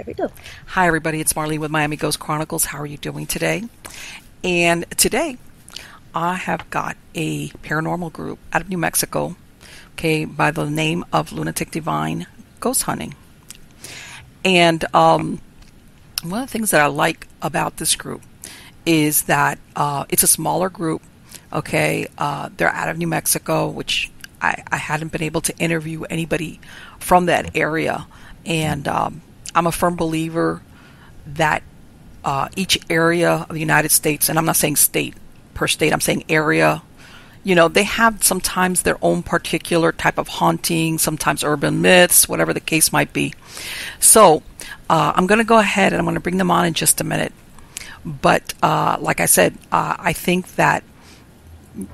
There we go. Hi, everybody. It's Marlene with Miami Ghost Chronicles. How are you doing today? And today, I have got a paranormal group out of New Mexico, okay, by the name of Lunatic Devine Ghost Hunting. And one of the things that I like about this group is that it's a smaller group, okay? They're out of New Mexico, which I hadn't been able to interview anybody from that area. And I'm a firm believer that each area of the United States, and I'm not saying state per state, I'm saying area, you know, they have sometimes their own particular type of haunting, sometimes urban myths, whatever the case might be. So I'm going to go ahead and I'm going to bring them on in just a minute. But like I said, I think that,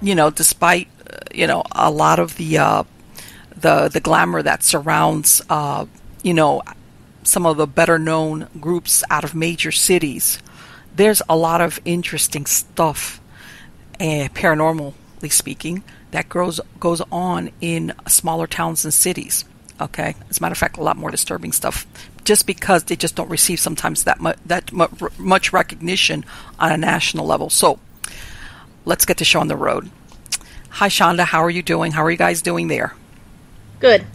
you know, despite, you know, a lot of the glamour that surrounds, you know, some of the better known groups out of major cities, there's a lot of interesting stuff, paranormally speaking, that goes on in smaller towns and cities. Okay, as a matter of fact, a lot more disturbing stuff, just because they just don't receive sometimes that much recognition on a national level. So let's get the show on the road. Hi, Shonda. How are you doing? How are you guys doing there? Good.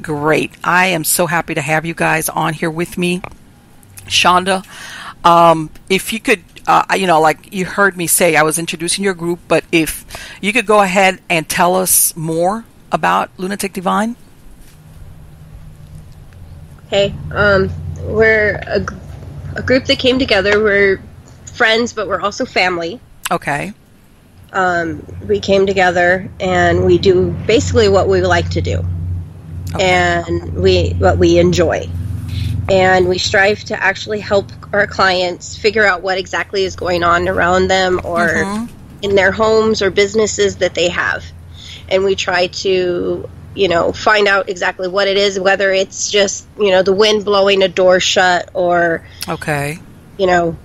Great. I am so happy to have you guys on here with me. Shonda, if you could, you know, like you heard me say, I was introducing your group, but if you could go ahead and tell us more about Lunatic Devine. Okay. We're a group that came together. We're friends, but we're also family. Okay. We came together and we do basically what we like to do. Okay. And what we enjoy. And we strive to actually help our clients figure out what exactly is going on around them or in their homes or businesses that they have. And we try to, you know, find out exactly what it is, whether it's just, you know, the wind blowing a door shut or, you know,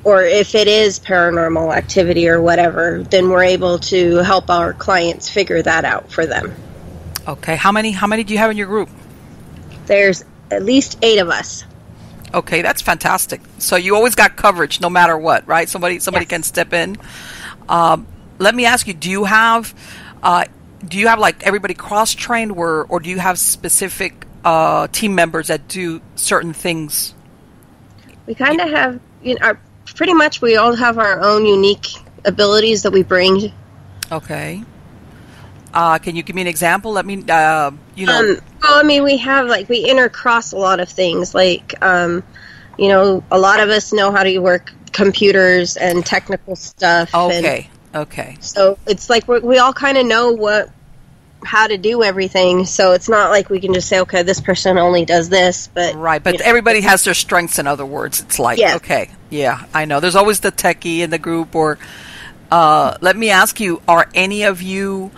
or if it is paranormal activity or whatever, then we're able to help our clients figure that out for them. Okay. How many do you have in your group? There's at least 8 of us. Okay, that's fantastic. So you always got coverage no matter what, right? Somebody yes. can step in. Let me ask you, do you have like everybody cross-trained or do you have specific team members that do certain things? We kind of have, you know, pretty much we all have our own unique abilities that we bring. Okay. Can you give me an example? Let me, you know. Well, I mean, we intercross a lot of things. Like, you know, a lot of us know how to work computers and technical stuff. Okay. So it's like we all kind of know how to do everything. So it's not like we can just say, okay, this person only does this. But right, but everybody has their strengths. In other words, it's like, okay, yeah, I know. There's always the techie in the group. Or let me ask you: are any of you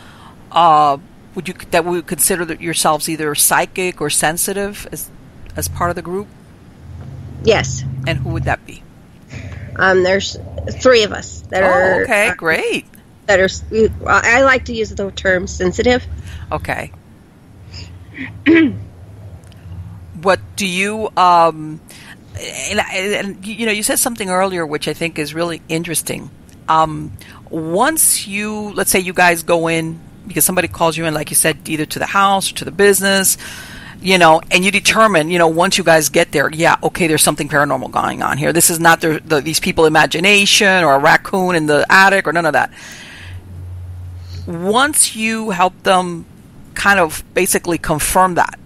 would consider yourselves either psychic or sensitive as part of the group? Yes. And who would that be? There's 3 of us that are. Okay, great. That are. I like to use the term sensitive. Okay. What do you? And you know, you said something earlier which I think is really interesting. Once let's say you guys go in, because somebody calls you in, like you said, either to the house or to the business, you know, and you determine, you know, once you guys get there, yeah, okay, there's something paranormal going on here. This is not these people's imagination or a raccoon in the attic or none of that. Once you help them kind of basically confirm that,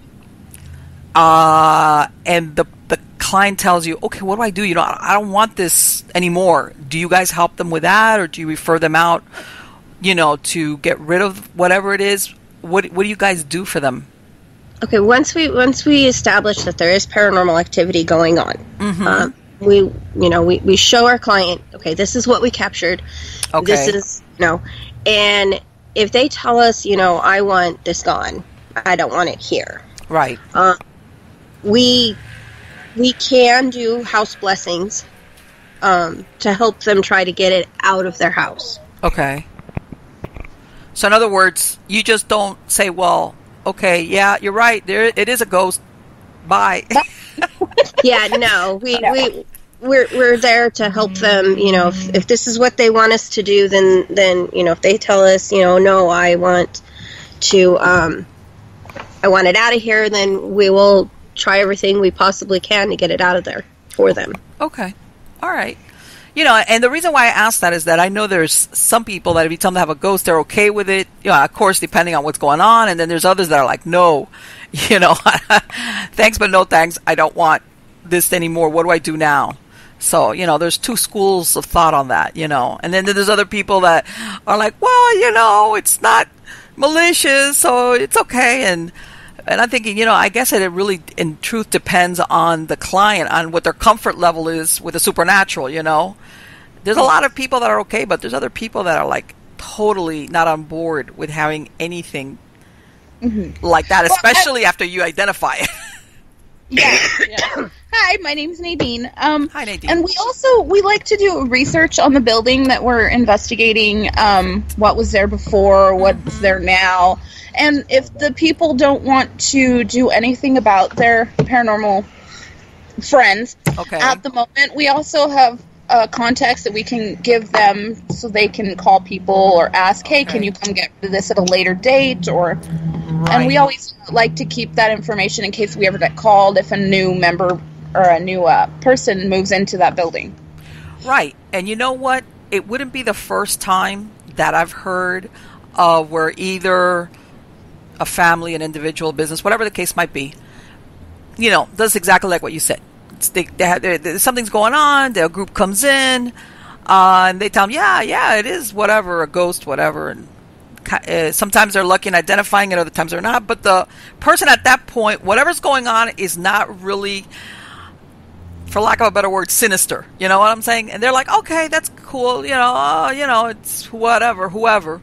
and the client tells you, okay, what do I do? You know, I don't want this anymore. Do you guys help them with that, or do you refer them out, you know, to get rid of whatever it is? What do you guys do for them? Okay, once we establish that there is paranormal activity going on, we show our client, okay, this is what we captured. Okay. This is, you know, and if they tell us, you know, I want this gone, I don't want it here. Right. We can do house blessings to help them try to get it out of their house. Okay. So in other words, you just don't say, well, okay, yeah, you're right, it is a ghost, Bye. Yeah, no, we're there to help them. If this is what they want us to do, then if they tell us, no, I want it out of here, then we will try everything we possibly can to get it out of there for them. Okay. All right. And the reason why I asked that is that I know there's some people that if you tell them to have a ghost, they're okay with it. Of course, depending on what's going on. And then there's others that are like, no, thanks, but no thanks. I don't want this anymore. What do I do now? So, there's two schools of thought on that, And then there's other people that are like, well, it's not malicious, so it's okay. And I'm thinking, I guess it really, in truth, depends on the client, on what their comfort level is with the supernatural, There's a lot of people that are okay, but there's other people that are, like, totally not on board with having anything like that, especially after you identify it. Yeah. Hi, my name's Nadine. Hi, Nadine. And we like to do research on the building that we're investigating, what was there before, what's there now. And if the people don't want to do anything about their paranormal friends at the moment, we also have contacts that we can give them so they can call people or ask, hey, can you come get rid of this at a later date? And we always like to keep that information in case we ever get called if a new member or a new person moves into that building. Right. And you know what? It wouldn't be the first time that I've heard of where either a family, an individual, business, whatever the case might be, does exactly like what you said. Something's going on, their group comes in, and they tell them, yeah, it is whatever, a ghost, whatever. And sometimes they're lucky in identifying it, other times they're not. But the person at that point, whatever's going on is not really, for lack of a better word, sinister. You know what I'm saying? And they're like, okay, that's cool. It's whoever.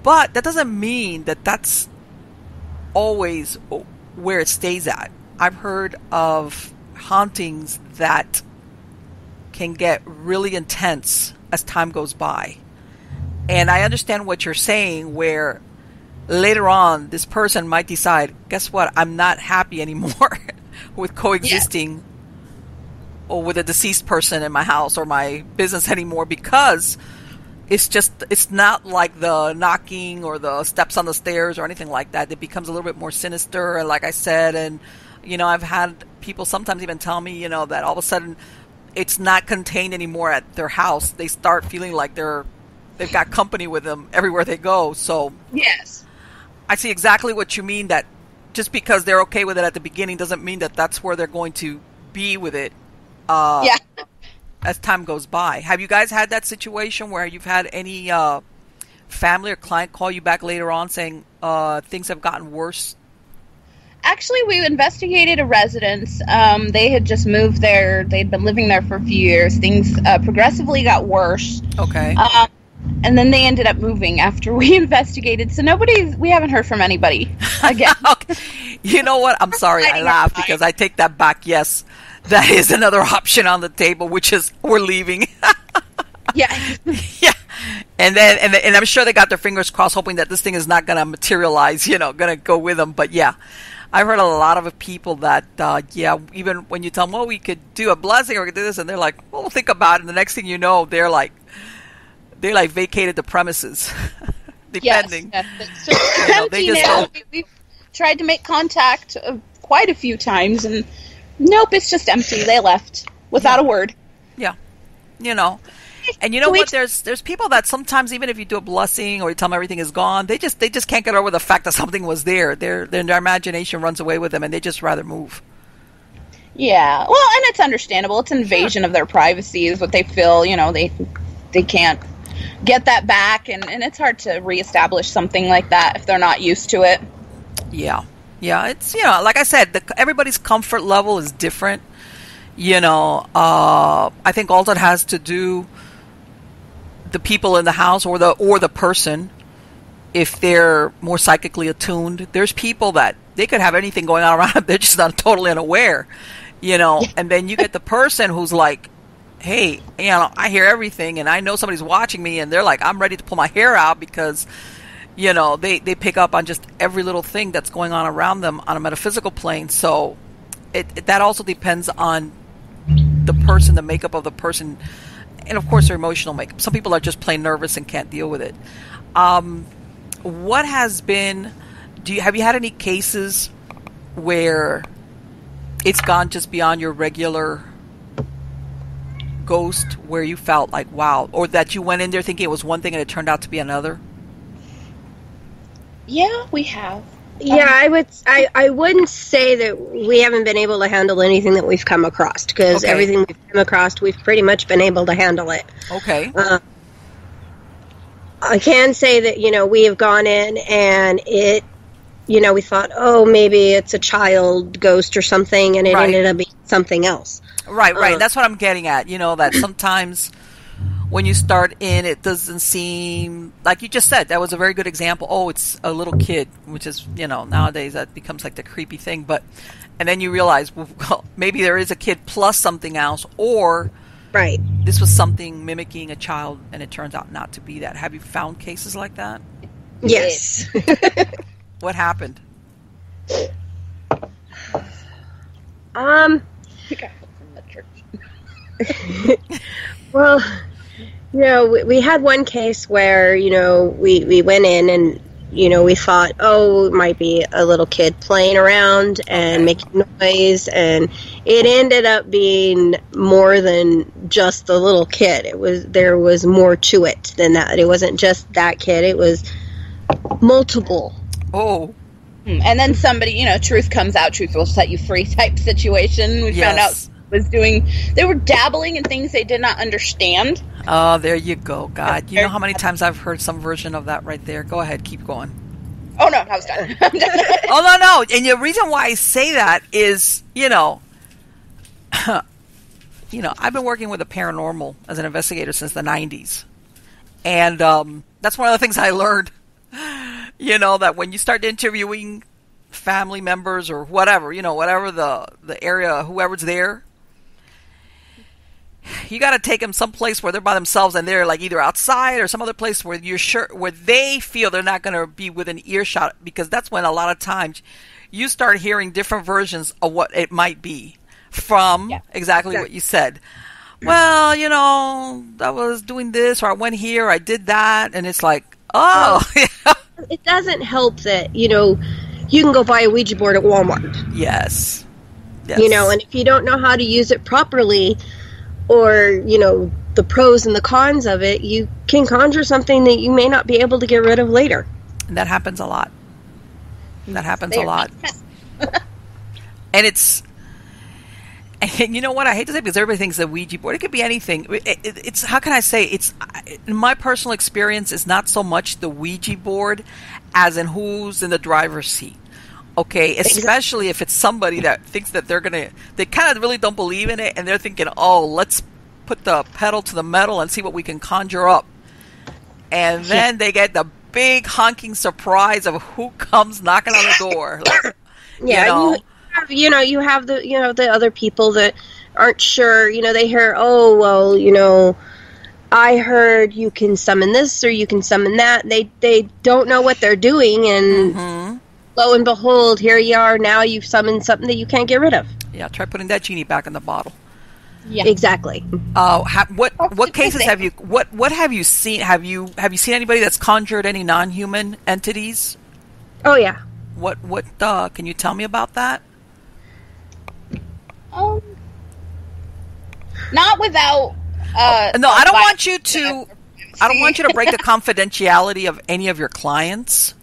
But that doesn't mean that that's always where it stays at. I've heard of hauntings that can get really intense as time goes by. And I understand what you're saying, where later on this person might decide, guess what, I'm not happy anymore with coexisting or with a deceased person in my house or my business anymore, because it's not like the knocking or the steps on the stairs or anything like that. It becomes a little bit more sinister, and like I said, and I've had people sometimes even tell me, that all of a sudden it's not contained anymore at their house. They start feeling like they've got company with them everywhere they go. So yes, I see exactly what you mean, that just because they're okay with it at the beginning doesn't mean that that's where they're going to be with it as time goes by. Have you guys had that situation where you've had any family or client call you back later on saying things have gotten worse? Actually, we investigated a residence. They had just moved there. They'd been living there for a few years. Things progressively got worse. Okay. And then they ended up moving after we investigated. So we haven't heard from anybody again. Okay. You know what? I'm sorry. I laughed because I take that back. Yes, that is another option on the table, which is we're leaving. Yeah. Yeah. And I'm sure they got their fingers crossed, hoping that this thing is not going to materialize, going to go with them. But yeah, I've heard a lot of people that, even when you tell them, well, we could do a blessing or we could do this, and they're like, well, we'll think about it. And the next thing you know, they vacated the premises, depending. Yes, it's just empty now. We've tried to make contact quite a few times, and nope, it's just empty. They left without a word. Yeah, And you know what? There's people that sometimes, even if you do a blessing or you tell them everything is gone, they just can't get over the fact that something was there. Their imagination runs away with them, and they just rather move. Yeah, well, and it's understandable. It's invasion of their privacy is what they feel. They can't get that back, and it's hard to reestablish something like that if they're not used to it. Yeah, it's like I said, everybody's comfort level is different. I think all that has to do the people in the house or the person, if they're more psychically attuned. There's people that they could have anything going on around them, they're just not totally unaware, and then you get the person who's like, hey, I hear everything and I know somebody's watching me, and they're like, I'm ready to pull my hair out because they pick up on just every little thing that's going on around them on a metaphysical plane. So that also depends on the person, the makeup of the person, and of course their emotional makeup. Some people are just plain nervous and can't deal with it. What has been? Have you had any cases where it's gone just beyond your regular ghost, where you felt like wow, or that you went in there thinking it was one thing and it turned out to be another? Yeah, we have. Yeah, I wouldn't say that we haven't been able to handle anything that we've come across, because everything we've come across, we've pretty much been able to handle it. Okay. I can say that, we have gone in and it, we thought, oh, maybe it's a child ghost or something, and it ended up being something else. Right. That's what I'm getting at. That sometimes when you start in, it doesn't seem, like you just said, that was a very good example. Oh, it's a little kid, which is, nowadays that becomes like the creepy thing. And then you realize, well, maybe there is a kid plus something else, or this was something mimicking a child, and it turns out not to be that. Have you found cases like that? Yes. What happened? From the church. Well, we had one case where, we went in and, we thought, oh, it might be a little kid playing around and making noise, and it ended up being more than just the little kid. There was more to it than that. It wasn't just that kid. It was multiple. Oh. And then somebody, truth comes out, truth will set you free type situation. We found out they were dabbling in things they did not understand. Oh, there you go, God. You know how many times I've heard some version of that right there? Go ahead, keep going. Oh, no, I was done. Oh, no. And the reason why I say that is, I've been working with the paranormal as an investigator since the 90s. And that's one of the things I learned, that when you start interviewing family members or whatever, whatever the area, whoever's there, you got to take them someplace where they're by themselves and they're like either outside or some other place where you're sure, where they feel they're not going to be within earshot, because that's when a lot of times you start hearing different versions of what it might be from exactly what you said. Well, I was doing this, or I went here, or I did that, and it's like, It doesn't help that, you can go buy a Ouija board at Walmart. Yes. And if you don't know how to use it properly, or, the pros and the cons of it, you can conjure something that you may not be able to get rid of later. And that happens a lot. And it's, and you know what, I hate to say it because everybody thinks a Ouija board, it could be anything. It's, how can I say, it's, in my personal experience, it's not so much the Ouija board as in who's in the driver's seat. Okay, especially if it's somebody that thinks that they kind of really don't believe in it, and they're thinking, oh, let's put the pedal to the metal and see what we can conjure up. And then they get the big honking surprise of who comes knocking on the door. Like, you have the other people that aren't sure, they hear, oh, well, I heard you can summon this or you can summon that. They don't know what they're doing, and lo and behold, here you are. Now you've summoned something that you can't get rid of. Yeah, try putting that genie back in the bottle. Yeah, exactly. What cases have you? What have you seen? Have you seen anybody that's conjured any non-human entities? Oh yeah. What? Can you tell me about that? Not without. No, I don't want you to. I don't want you to break the confidentiality of any of your clients.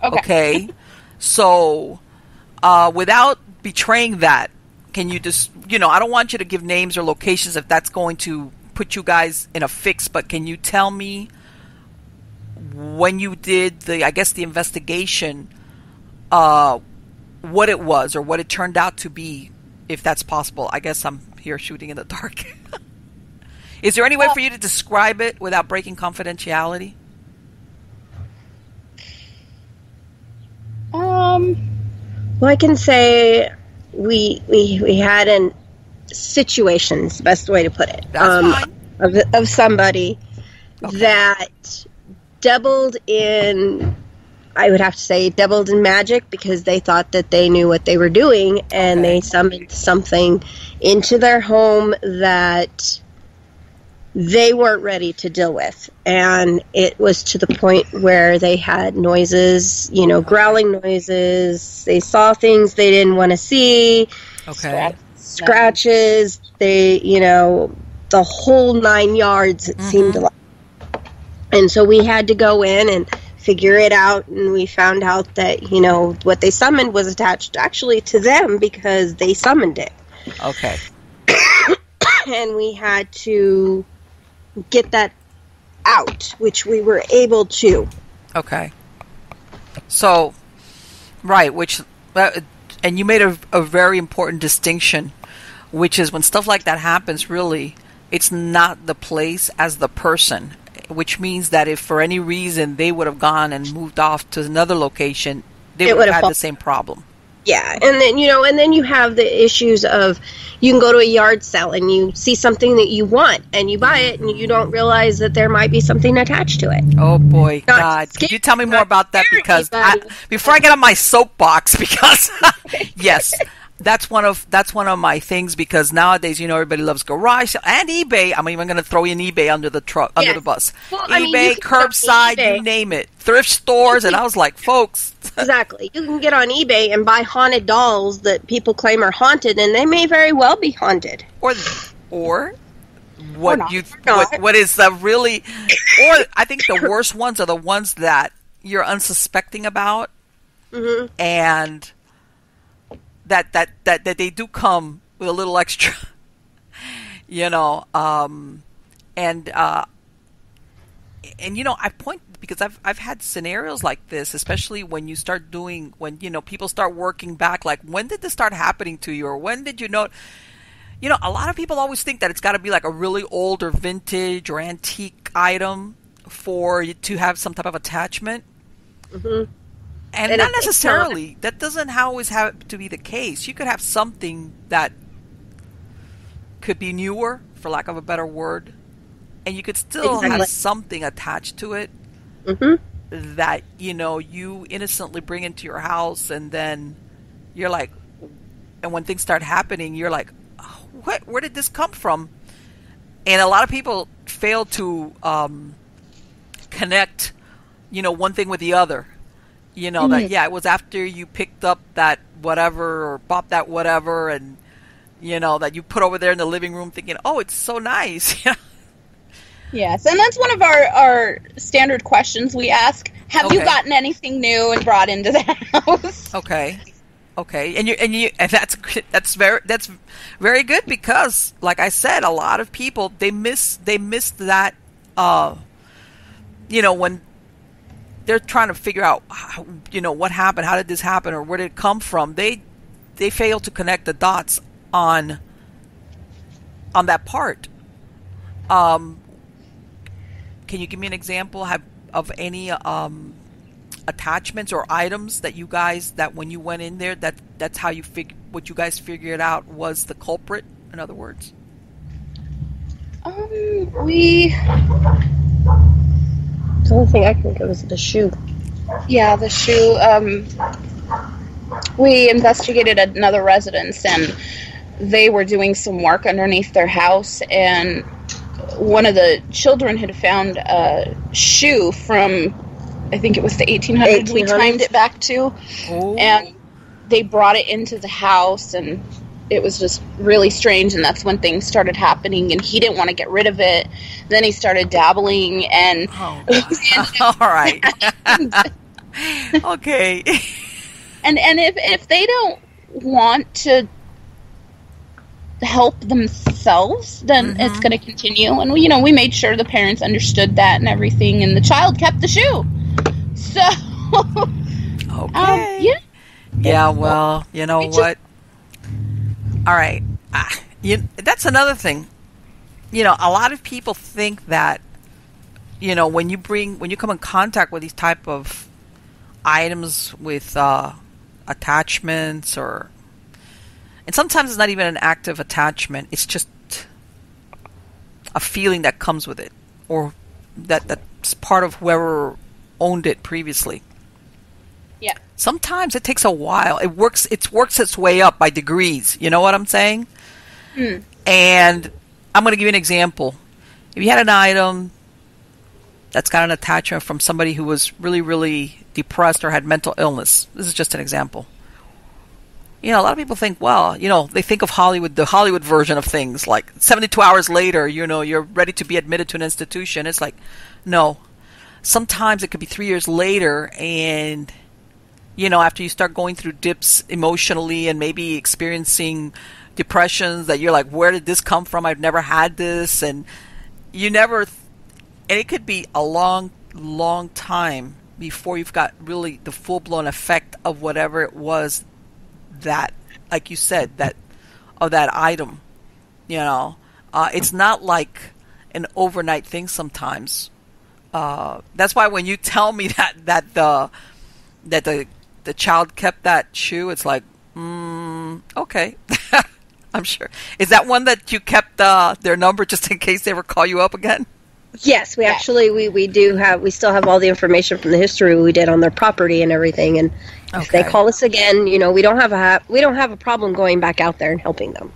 Okay. So, without betraying that, can you just, I don't want you to give names or locations if that's going to put you guys in a fix, but can you tell me when you did the investigation, what it was or what it turned out to be, if that's possible? I guess I'm here shooting in the dark. Is there any way for you to describe it without breaking confidentiality? Well, I can say we had in situations, best way to put it, of somebody that doubled in I would have to say, dabbled in magic because they thought that they knew what they were doing, and they summoned something into their home that they weren't ready to deal with. And it was to the point where they had noises, growling noises. They saw things they didn't want to see. Okay. Scratches. They, the whole 9 yards, it seemed like. And so we had to go in and figure it out, and we found out that, what they summoned was attached actually to them because they summoned it. Okay. And we had to get that out, which we were able to. Okay. So, right, and you made a very important distinction, which is when stuff like that happens, really, it's not the place as the person. Which means that if for any reason they would have gone and moved off to another location, they would have had the same problem. Yeah, and then you have the issues of you can go to a yard sale and you see something that you want and you buy it and you don't realize that there might be something attached to it. Oh boy, God! Could you tell me more about that? Because before I get on my soapbox, because yes. That's one of my things, because nowadays, everybody loves garage sale and eBay. I'm even going to throw in eBay under the bus. Well, eBay, curbside, eBay. You name it, thrift stores, and I was like, folks, exactly. You can get on eBay and buy haunted dolls that people claim are haunted, and they may very well be haunted. Or what is the really? Or I think the worst ones are the ones that you're unsuspecting about, and that they do come with a little extra, I point because I've had scenarios like this, especially when you start doing, when people start working back, like, when did this start happening to you, or when did you know? A lot of people always think that it's got to be like a really old or vintage or antique item for you to have some type of attachment. And not necessarily. That doesn't always have to be the case. You could have something that could be newer, for lack of a better word, and you could still have something attached to it that, you innocently bring into your house, and then you're like, and when things start happening, you're like, where did this come from? And a lot of people fail to connect, one thing with the other. That, it was after you picked up that whatever or bought that whatever, and, that you put over there in the living room thinking, oh, it's so nice. Yes, and that's one of our standard questions we ask. Have you gotten anything new and brought into the house? Okay. And that's very good, because, like I said, a lot of people, they miss that, when they're trying to figure out, what happened, how did this happen, or where did it come from. They fail to connect the dots on that part. Can you give me an example of any attachments or items that you guys, that when you went in there, that's how you what you guys figured out was the culprit, in other words? The only thing I can think of is the shoe. Yeah, the shoe. We investigated another residence, and they were doing some work underneath their house, and one of the children had found a shoe from, I think it was the 1800s. We timed it back to. Oh. And they brought it into the house, and it was just really strange, and that's when things started happening, and he didn't want to get rid of it. Then he started dabbling, and... all right. Okay. And if they don't want to help themselves, then it's going to continue. And, we made sure the parents understood that and everything, and the child kept the shoe. So... Okay. Yeah, well, you know what? All right. That's another thing. A lot of people think that, when you come in contact with these type of items with attachments, and sometimes it's not even an active attachment. It's just a feeling that comes with it, or that's part of whoever owned it previously. Yeah. Sometimes it takes a while. It works its way up by degrees. You know what I'm saying? And I'm going to give you an example. If you had an item that's got an attachment from somebody who was really, really depressed or had mental illness. This is just an example. A lot of people think, well, they think of Hollywood, the Hollywood version of things, like 72 hours later, you're ready to be admitted to an institution. It's like, no. Sometimes it could be 3 years later, and, after you start going through dips emotionally and maybe experiencing depressions that you're like, where did this come from? I've never had this. And and it could be a long, long time before you've got really the full-blown effect of whatever it was that, like you said, of that item. It's not like an overnight thing sometimes. That's why when you tell me that the child kept that shoe, it's like, okay. I'm sure. Is that one that you kept their number just in case they ever call you up again? Yes, we actually we still have all the information from the history we did on their property and everything. And if they call us again, we don't have a problem going back out there and helping them.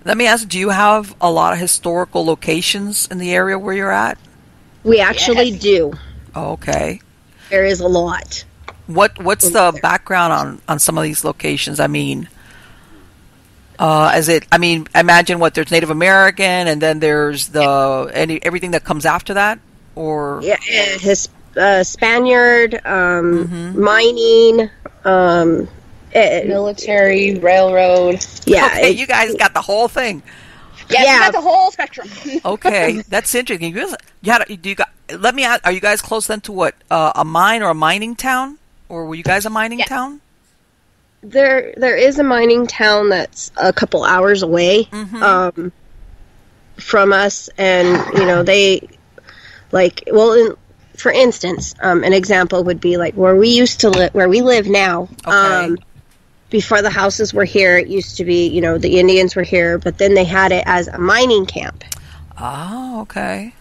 Let me ask, do you have a lot of historical locations in the area where you're at? We actually do. Okay. There is a lot. What's the background on some of these locations? I mean, imagine there's Native American, and then there's everything that comes after that, or Spaniard, mining, military, railroad. Yeah, okay, you guys got the whole thing. Yeah, we got the whole spectrum. Okay, that's interesting. Let me ask, are you guys close then to what, a mine or a mining town, or were you guys a mining town? There is a mining town that's a couple hours away from us, and they for instance, an example would be like where we used to live, where we live now. Okay. Before the houses were here, it used to be the Indians were here, but then they had it as a mining camp. Oh, okay.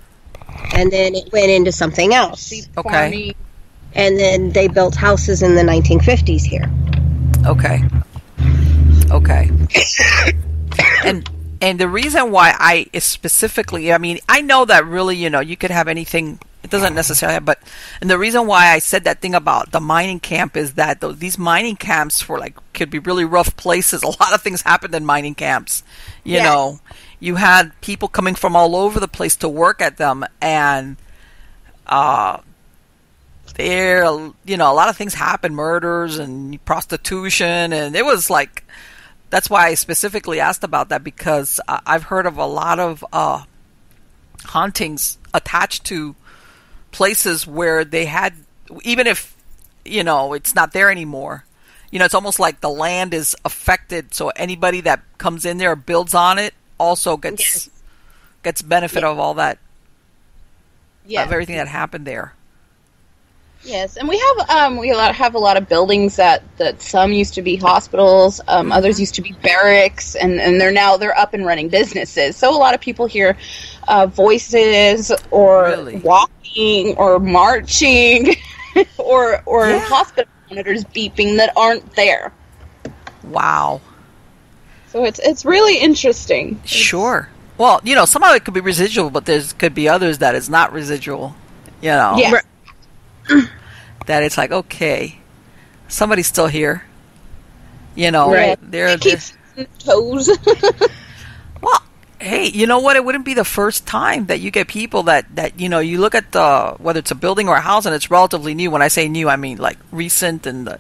And then it went into something else. Okay. And then they built houses in the 1950s here. Okay. And the reason why I specifically, I know that really, you could have anything. It doesn't necessarily, and the reason why I said that thing about the mining camp is that these mining camps could be really rough places. A lot of things happened in mining camps. You know, you had people coming from all over the place to work at them, and a lot of things happened, murders and prostitution, and it was like, that's why I specifically asked about that, because I've heard of a lot of hauntings attached to places where they had, even if, it's not there anymore, it's almost like the land is affected, so anybody that comes in there or builds on it also gets benefit of all that, of everything that happened there. Yes, and we have a lot of buildings that some used to be hospitals, others used to be barracks, and they're up and running businesses. So a lot of people hear voices or walking or marching or hospital monitors beeping that aren't there. Wow. So it's really interesting. Sure. Well, some of it could be residual, but there could be others that is not residual. Yeah. That it's like, okay, somebody's still here. Right. They're keeps toes. Well, hey, you know what? It wouldn't be the first time that you get people that you look at whether it's a building or a house and it's relatively new. When I say new, I mean like recent, and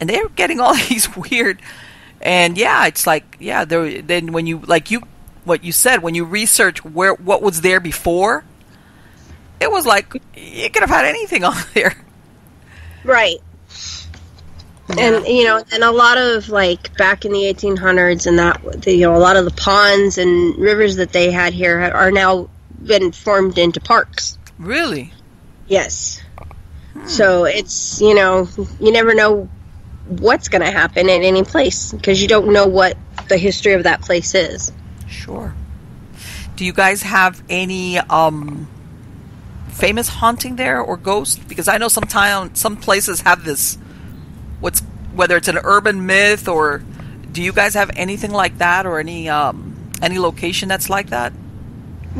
they're getting all these weird. And it's like, then when you what you said, when you research what was there before, it was like you could have had anything on there. Right. Yeah. And a lot of back in the 1800s and that, a lot of the ponds and rivers that they had here are now been formed into parks. Really? Yes. So it's, you never know what's going to happen at any place because you don't know what the history of that place is. Sure. Do you guys have any famous haunting there or ghost? Because I know some places have this whether it's an urban myth, or do you guys have anything like that, or any location that's like that?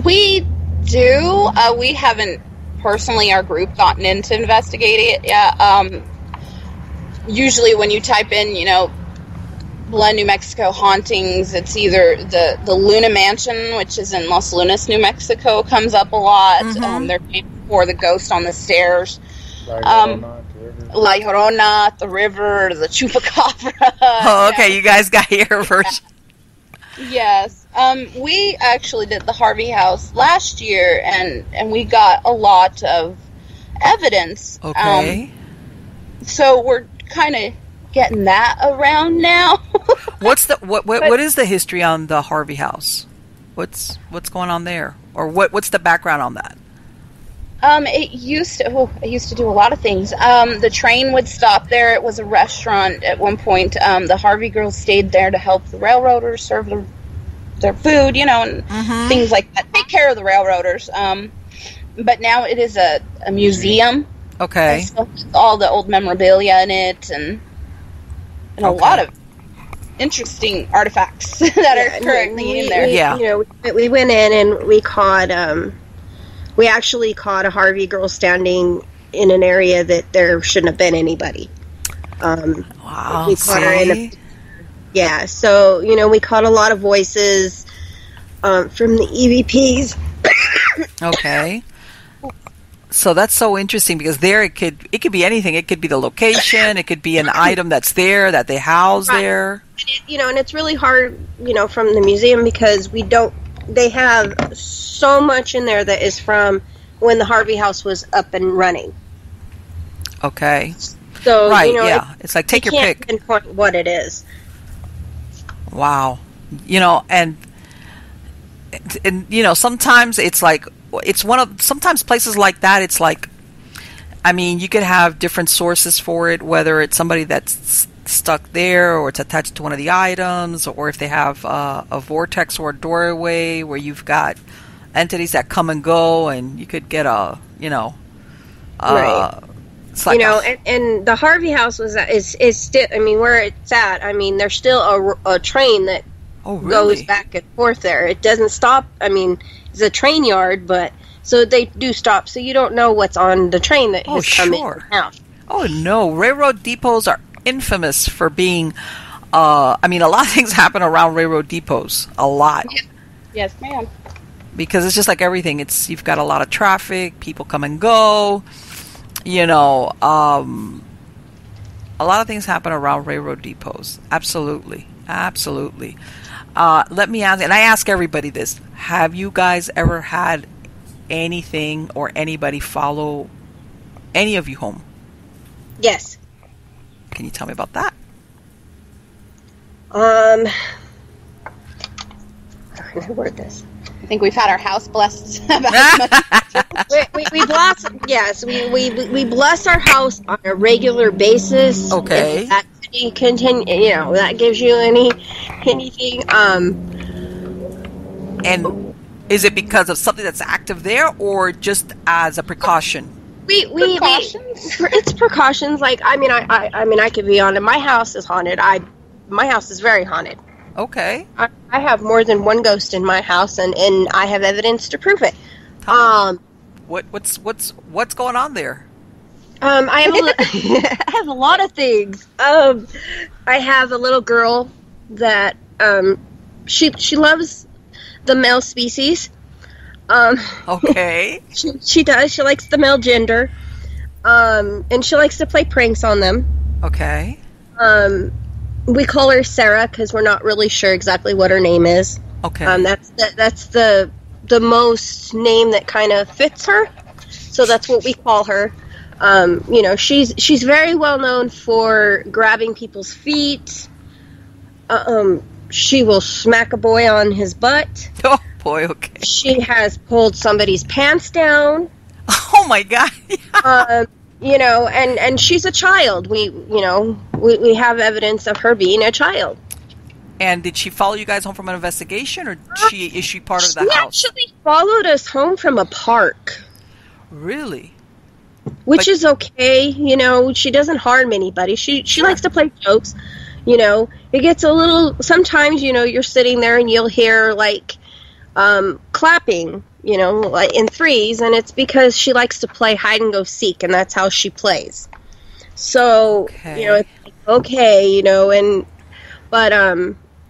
We do. We haven't personally, our group, gotten into investigating it yet. Usually when you type in, Belen, New Mexico hauntings, it's either the Luna Mansion, which is in Los Lunas, New Mexico, comes up a lot. Mm-hmm. They're named for the ghost on the stairs. La Llorona, the river, the Chupacabra. Oh, okay, you guys got your version. Yes. We actually did the Harvey house last year, and we got a lot of evidence. Okay. So we're kind of getting that around now. What is the history on the Harvey house? What's going on there? Or what's the background on that? It used to do a lot of things. The train would stop there. It was a restaurant at one point. The Harvey girls stayed there to help the railroaders serve their food, and things like that. Take care of the railroaders. But now it is a museum. Okay. So all the old memorabilia in it, and a lot of interesting artifacts that are currently in there. We went in and we caught. We actually caught a Harvey girl standing in an area that there shouldn't have been anybody. Wow. We caught her so, we caught a lot of voices from the EVPs. Okay. So that's so interesting, because there it could be anything. It could be the location. It could be an item that's there that they house there. And it's really hard, from the museum, because they have so much in there that is from when the Harvey house was up and running. Okay. So, it's like take your pick. You can't pinpoint what it is. Wow. And sometimes it's like, sometimes places like that, it's like, you could have different sources for it, whether it's somebody that's stuck there, or it's attached to one of the items, or if they have a vortex or a doorway where you've got entities that come and go, and you could get right. It's like and the Harvey house is still, where it's at, there's still a train that goes back and forth there. It doesn't stop. It's a train yard, but so they do stop, so you don't know what's on the train that has come in now. Oh no, railroad depots are infamous for being a lot of things happen around railroad depots, a lot. Yes, ma'am. Because it's just like everything, you've got a lot of traffic, people come and go, a lot of things happen around railroad depots. Absolutely. Let me ask, and I ask everybody this, have you guys ever had anything or anybody follow any of you home? Yes. Can you tell me about that? How can I word this? I think we've had our house blessed about as much. we bless. Yes, we bless our house on a regular basis. Okay. If that continue, that gives you anything. And is it because of something that's active there, or just as a precaution? It's precautions. Like, I could be honest. My house is haunted. My house is very haunted. Okay. I have more than one ghost in my house, and I have evidence to prove it. What's going on there? I have a lot of things. I have a little girl that she loves the male species. Okay. She does. She likes the male gender. And she likes to play pranks on them. Okay. We call her Sarah because we're not really sure exactly what her name is. Okay. That's the most name that kind of fits her. So that's what we call her. She's very well known for grabbing people's feet. She will smack a boy on his butt. Oh boy, okay. She has pulled somebody's pants down. Oh my God. And she's a child. We have evidence of her being a child. And did she follow you guys home from an investigation, or is she part of the house? She actually followed us home from a park. Really? which is okay. You know, she doesn't harm anybody. She likes to play jokes. You know, it gets a little. Sometimes, you know, you're sitting there and you'll hear like clapping. You know, like in threes, and it's because she likes to play hide and go seek, and that's how she plays. So you know, it's like, okay, you know, but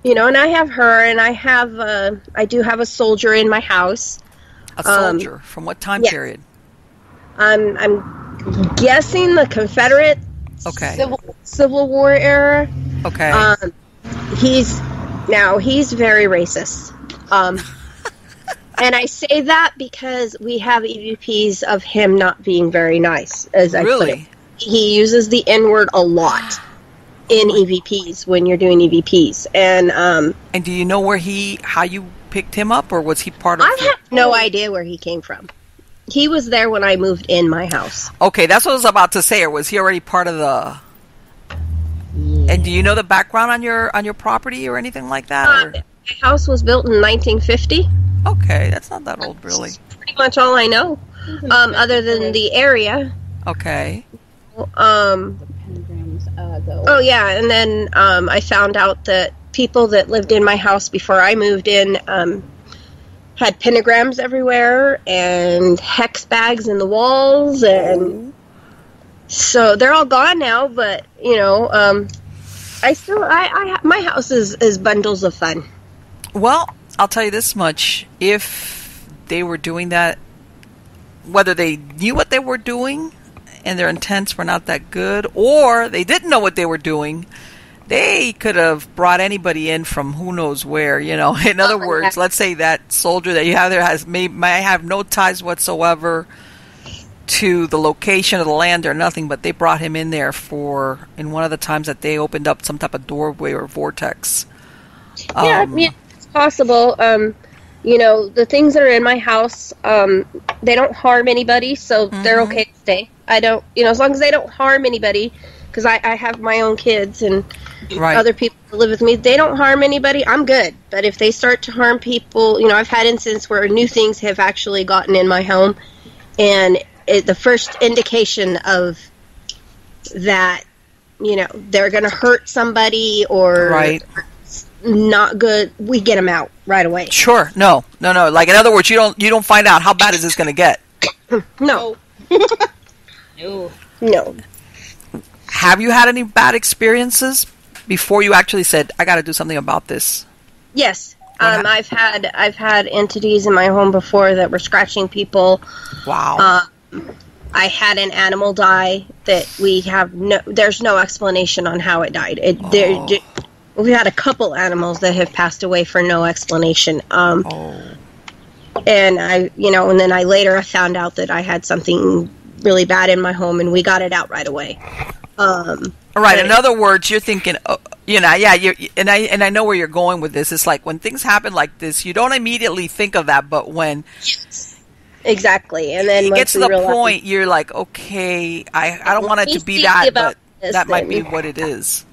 you know, and I have her, and I do have a soldier in my house. A soldier from what time period? I'm guessing the Confederate Civil War era. Okay. He's very racist. And I say that because we have EVPs of him not being very nice, as I put it. He uses the N-word a lot in EVPs when you're doing EVPs. And do you know how you picked him up, or was he part of I have no idea where he came from. He was there when I moved in my house. Okay, that's what I was about to say. Or was he already part of the... Yeah. And do you know the background on your property or anything like that? My house was built in 1950. Okay, that's not that old, really. That's pretty much all I know, other than the area. Okay. Oh yeah, and then I found out that people that lived in my house before I moved in had pentagrams everywhere and hex bags in the walls, and so they're all gone now. But you know, my house is bundles of fun. Well, I'll tell you this much: if they were doing that, whether they knew what they were doing and their intents were not that good, or they didn't know what they were doing, they could have brought anybody in from who knows where, you know. In other words, let's say that soldier that you have there may have no ties whatsoever to the location of the land or nothing, but they brought him in there in one of the times that they opened up some type of doorway or vortex. Yeah, I mean, it's possible. You know, the things that are in my house, they don't harm anybody, so they're okay to stay. I don't, you know, as long as they don't harm anybody, because I have my own kids and other people that live with me, they don't harm anybody, I'm good. But if they start to harm people, you know, I've had instances where new things have actually gotten in my home, and the first indication of that, you know, they're going to hurt somebody or not good, we get them out right away. Sure. No. Like, in other words, you don't find out how bad is this going to get. No. No. Have you had any bad experiences before you actually said, I got to do something about this? Yes. I've had entities in my home before that were scratching people. Wow. I had an animal die that there's no explanation on how it died. We had a couple animals that have passed away for no explanation. And then I later found out that I had something really bad in my home, and we got it out right away. Right. In other words, you're thinking, and I know where you're going with this. It's like when things happen like this, you don't immediately think of that, but when exactly, and then it gets to the point, you're like, okay, I don't want it to be that, but that might be what it is.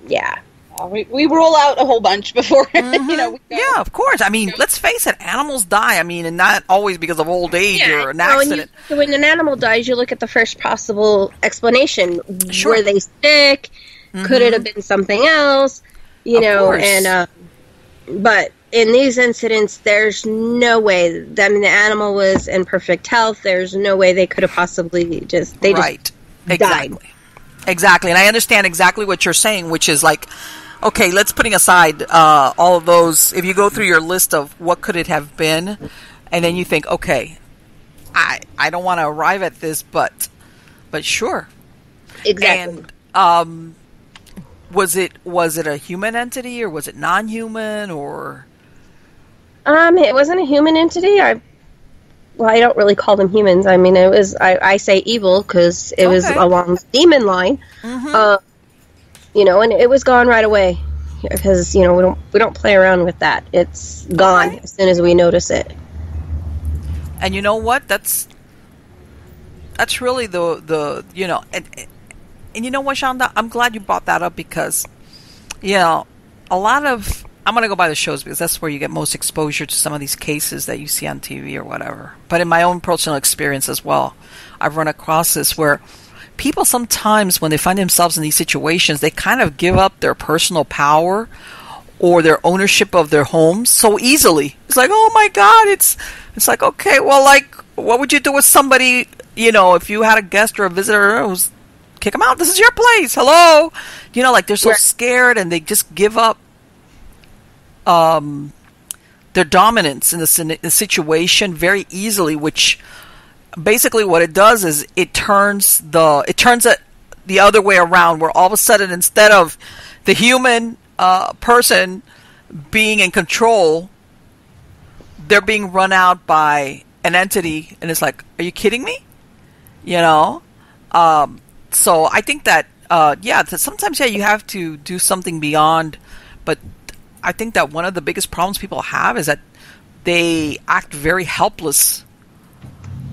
Yeah. We roll out a whole bunch before, you know. Yeah, of course. I mean, let's face it, animals die. I mean, and not always because of old age or an accident. When an animal dies, you look at the first possible explanation. Sure. Were they sick? Could it have been something else? You know, course. And but in these incidents, there's no way. I mean, the animal was in perfect health. There's no way they could have possibly just died. Exactly, and I understand exactly what you're saying, which is like, okay, let's putting aside all of those. If you go through your list of what could it have been, and then you think, okay, I don't want to arrive at this, but sure, exactly. And was it a human entity or was it non-human or? It wasn't a human entity. I don't really call them humans. I mean, it was I say evil because it was along the demon line. You know, and it was gone right away because, you know, we don't play around with that. It's gone as soon as we notice it. And you know what? That's really the you know, and you know what, Shonda? I'm glad you brought that up because, you know, a lot of I'm going to go by the shows because that's where you get most exposure to some of these cases that you see on TV or whatever. But in my own personal experience as well, I've run across this where people sometimes, when they find themselves in these situations, they kind of give up their personal power or their ownership of their homes so easily. It's like, oh my God, it's like, okay, well, like, what would you do with somebody, you know, if you had a guest or a visitor who's, kick them out, this is your place, hello? You know, like they're so scared and they just give up their dominance in the situation very easily, which basically what it does is it turns it the other way around, where all of a sudden, instead of the human person being in control, they're being run out by an entity, and it's like, are you kidding me? You know? So I think that sometimes you have to do something beyond, but I think that one of the biggest problems people have is that they act very helpless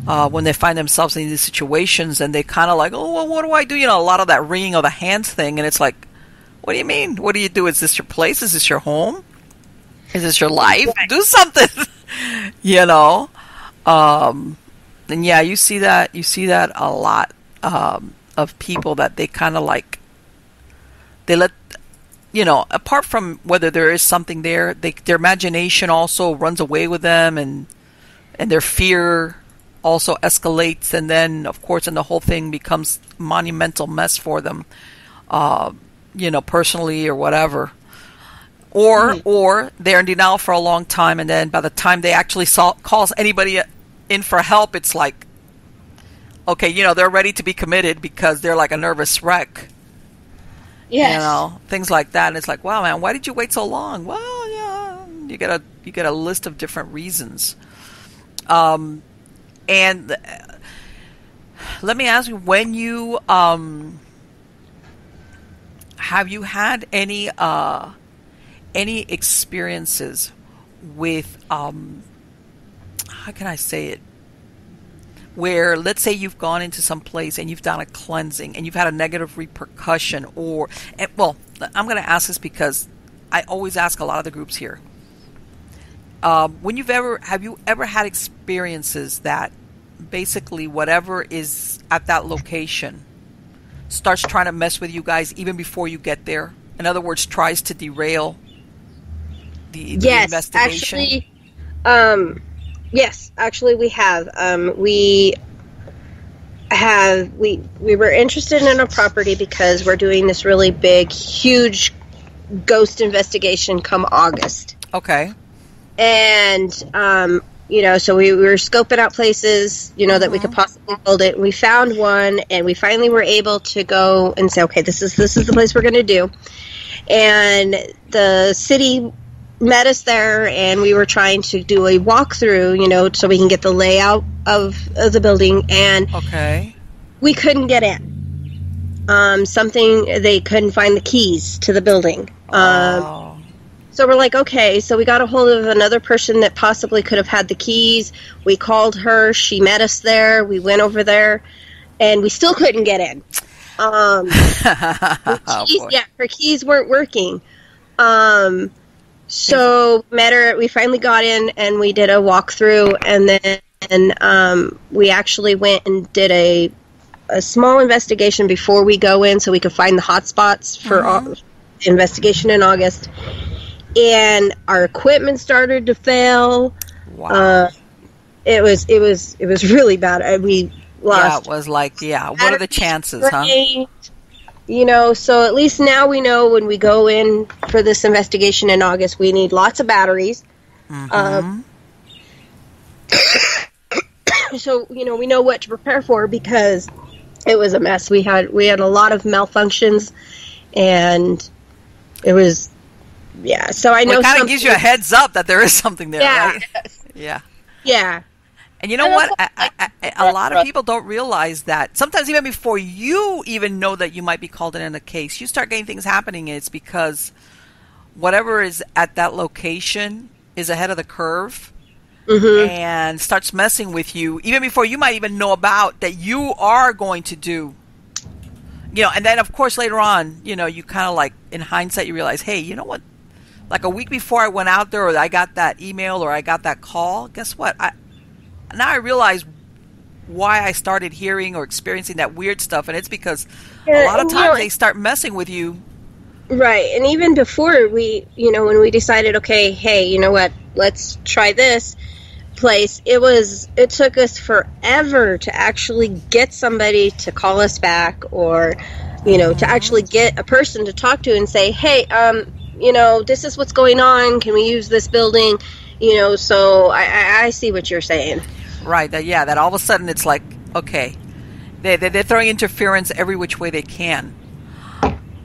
when they find themselves in these situations, and they kind of like, oh, well, what do I do? You know, a lot of that wringing of the hands thing, and it's like, what do you mean? What do you do? Is this your place? Is this your home? Is this your life? Do something, you know? And yeah, you see that a lot of people that they kind of like, they let, you know, apart from whether there is something there, their imagination also runs away with them, and their fear also escalates, and then of course, and the whole thing becomes a monumental mess for them, you know, personally or whatever, or they're in denial for a long time, and then by the time they actually calls anybody in for help, it's like, okay, you know, they're ready to be committed because they're like a nervous wreck. Yes. You know, things like that. And it's like, wow, man, why did you wait so long? Well, yeah, you get a list of different reasons. And let me ask you, when you have you had any experiences with how can I say it? Where, let's say you've gone into some place and you've done a cleansing and you've had a negative repercussion, well, I'm going to ask this because I always ask a lot of the groups here. Have you ever had experiences that basically whatever is at that location starts trying to mess with you guys even before you get there? In other words, tries to derail the investigation? Yes, actually we have. We were interested in a property because we're doing this really big, huge ghost investigation come August. Okay. And, you know, so we were scoping out places, you know, that we could possibly build it. We found one, and we finally were able to go and say, okay, this is the place we're going to do. And the city met us there, and we were trying to do a walkthrough, you know, so we can get the layout of the building, and we couldn't get in. They couldn't find the keys to the building. So we're like, okay, so we got a hold of another person that possibly could have had the keys. We called her, she met us there, we went over there, and we still couldn't get in. Her keys weren't working. So met her, we finally got in, and we did a walkthrough, and then we actually went and did a small investigation before we go in so we could find the hot spots for investigation in August. And our equipment started to fail. Wow. It was really bad. We lost. Yeah, it was like, what are the chances, huh? You know, so at least now we know when we go in for this investigation in August, we need lots of batteries. So, you know, we know what to prepare for because it was a mess. We had a lot of malfunctions, and it was, so I know it kind of gives you a heads up that there is something there, right? Yeah. Yeah. And you know what? A lot of people don't realize that sometimes even before you even know that you might be called in a case, you start getting things happening, and it's because whatever is at that location is ahead of the curve and starts messing with you even before you might even know about that you are going to do. You know, and then of course later on, you know, you kind of like in hindsight you realize, hey, you know what? like a week before I went out there, or I got that email, or I got that call. Guess what? Now I realize why I started hearing or experiencing that weird stuff, and it's because a lot of times they start messing with you. Right, and even before we, when we decided, okay, hey, you know what, let's try this place, it took us forever to actually get somebody to call us back, or, to actually get a person to talk to and say, hey, this is what's going on, can we use this building, so I see what you're saying. Right, that all of a sudden it's like, okay, they're throwing interference every which way they can.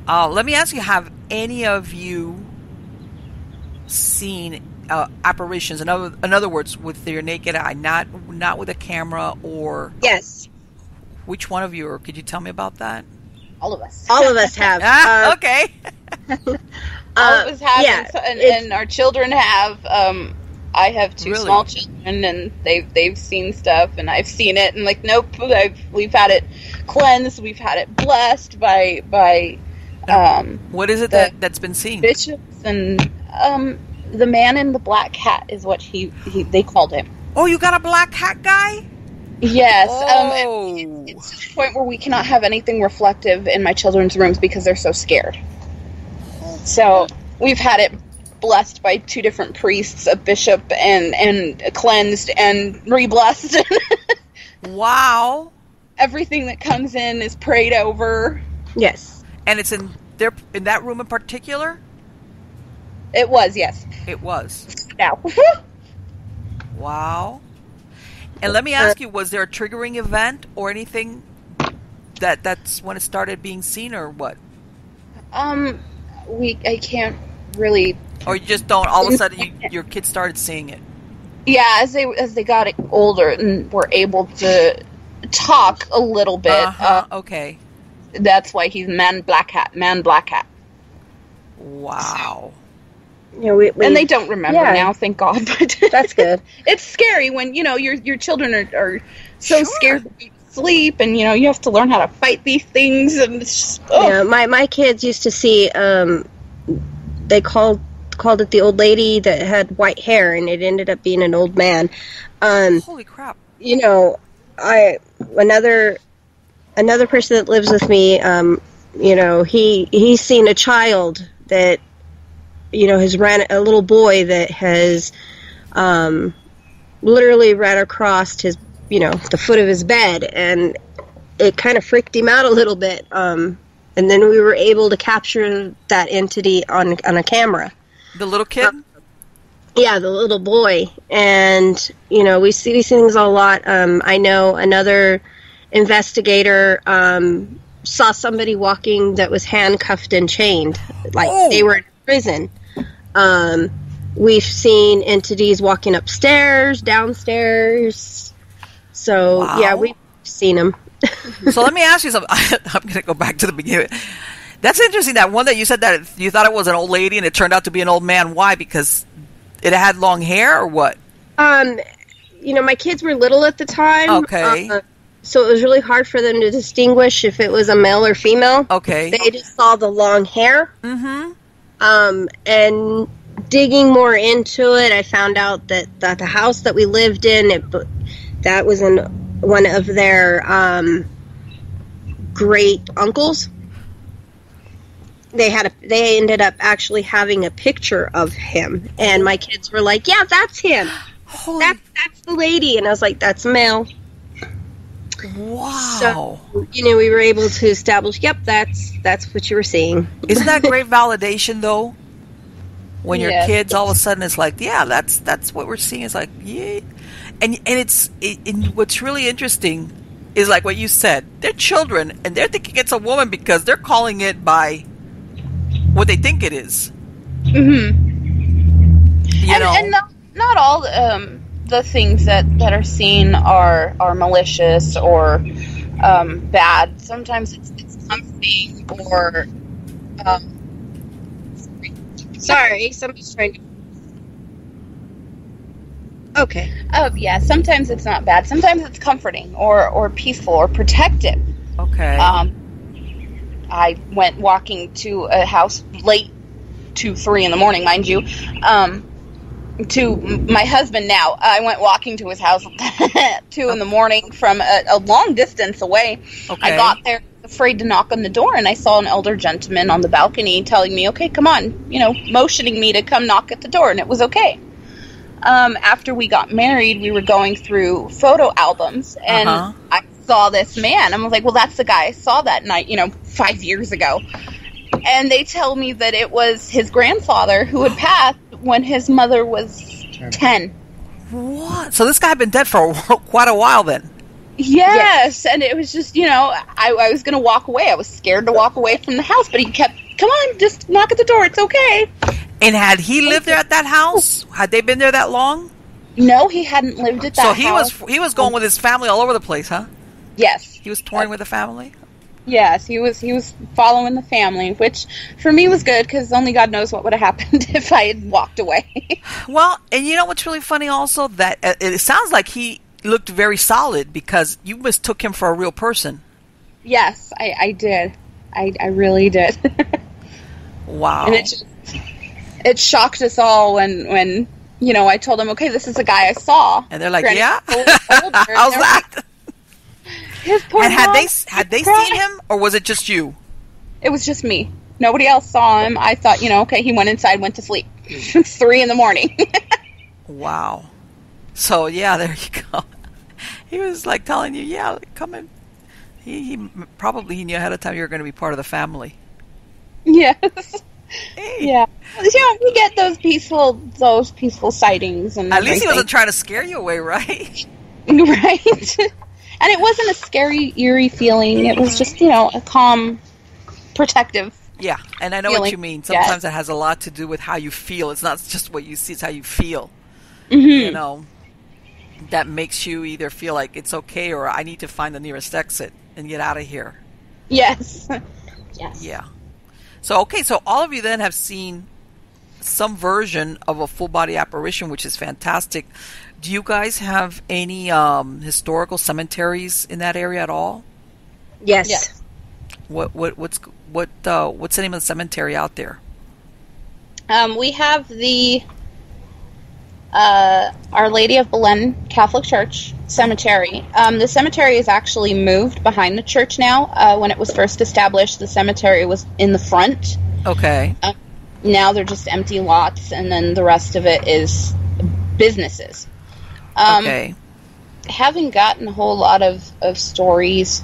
Let me ask you, have any of you seen apparitions? In other words, with your naked eye, not with a camera, or... Yes. Which one of you, or could you tell me about that? All of us. All of us have. Okay. All of us have, yeah, and our children have. I have two small children, and they've seen stuff, and I've seen it, and like, nope, we've had it cleansed, we've had it blessed by what is it that's been seen? Bishops, and the man in the black hat is what they called him. Oh, you got a black hat guy? Yes. Oh. It's to the point where we cannot have anything reflective in my children's rooms because they're so scared. So we've had it blessed by two different priests, a bishop, and cleansed and re-blessed. Wow. Everything that comes in is prayed over. Yes. And it's in that room in particular? It was, yes. It was. Now. Wow. And let me ask you, was there a triggering event or anything that's when it started being seen, or what? I can't really... Or you just don't, all of a sudden your kids started seeing it? Yeah, as they got older and were able to talk a little bit. Okay. That's why he's man black hat. Wow. And they don't remember now, thank God. But that's good. It's scary when your children are so scared to sleep, and you have to learn how to fight these things. And it's just, yeah, my kids used to see. They called it the old lady that had white hair, and it ended up being an old man. Holy crap! Another person that lives with me. He's seen a child that. Has ran a little boy that has literally ran across his, the foot of his bed, and it kind of freaked him out a little bit. And then we were able to capture that entity on a camera. The little kid? Yeah, the little boy. And, we see these things a lot. I know another investigator saw somebody walking that was handcuffed and chained, like they were in prison. We've seen entities walking upstairs, downstairs. So, yeah, we've seen them. So let me ask you something. I'm going to go back to the beginning. That's interesting, that one that you said that you thought it was an old lady and it turned out to be an old man. Why? Because it had long hair, or what? My kids were little at the time. Okay. So it was really hard for them to distinguish if it was a male or female. Okay. They just saw the long hair. Mm-hmm. And digging more into it, I found out that the house that we lived in, that was in one of their great uncles. They ended up actually having a picture of him, and my kids were like, "Yeah, that's him. That's the lady." And I was like, "That's male." Wow. So, we were able to establish, yep, that's what you were seeing. Isn't that great validation, though? When your kids, all of a sudden, it's like, yeah, that's what we're seeing. It's like, yeah. And what's really interesting is, like what you said, they're children, and they're thinking it's a woman because they're calling it by what they think it is. Mm-hmm. And not all the things that are seen are malicious or bad. Sometimes it's something, or sorry, somebody's trying to. Okay. Yeah. Sometimes it's not bad. Sometimes it's comforting or peaceful or protective. Okay. I went walking to a house late 2, 3 in the morning, mind you, to my husband now. I went walking to his house at 2 in the morning from a long distance away. Okay. I got there afraid to knock on the door, and I saw an elder gentleman on the balcony telling me, okay, come on, motioning me to come knock at the door, and it was okay. After we got married, we were going through photo albums, and I saw this man. I was like, well, that's the guy I saw that night, 5 years ago. And they tell me that it was his grandfather who had passed when his mother was 10. What? So this guy had been dead for quite a while then? Yes, and it was just, I was going to walk away. I was scared to walk away from the house, but he kept, come on, just knock at the door. It's okay. And had he lived there at that house? Had they been there that long? No, he hadn't lived at that house. So he was going with his family all over the place, huh? Yes. He was touring with the family? Yes, he was following the family, which for me was good because only God knows what would have happened if I had walked away. Well, and you know what's really funny also? That it sounds like he looked very solid because you mistook him for a real person. Yes, I did. I really did. Wow. And it shocked us all when I told them, okay, this is the guy I saw. And they're like, Granted, yeah? older, How's that? His poor And mom had they seen him, or was it just you? It was just me. Nobody else saw him. I thought, okay, he went inside, went to sleep. 3 in the morning. Wow. So, yeah, there you go. He was like telling you, yeah, come in. He probably knew ahead of time you were going to be part of the family. Yes. Hey. Yeah. We get those peaceful sightings. And at least he wasn't trying to scare you away, right? Right. And it wasn't a scary, eerie feeling. It was just, a calm, protective. Yeah, and I know what you mean. Sometimes it has a lot to do with how you feel. It's not just what you see, it's how you feel. Mm-hmm. That makes you either feel like it's okay or I need to find the nearest exit and get out of here. Yes. Yes. Yeah. So all of you then have seen some version of a full body apparition, which is fantastic. Do you guys have any historical cemeteries in that area at all? Yes. What's the name of the cemetery out there? We have the Our Lady of Belen Catholic Church Cemetery. The cemetery is actually moved behind the church now. When it was first established, the cemetery was in the front. Okay. Now they're just empty lots, and then the rest of it is businesses. Okay. Haven't gotten a whole lot of stories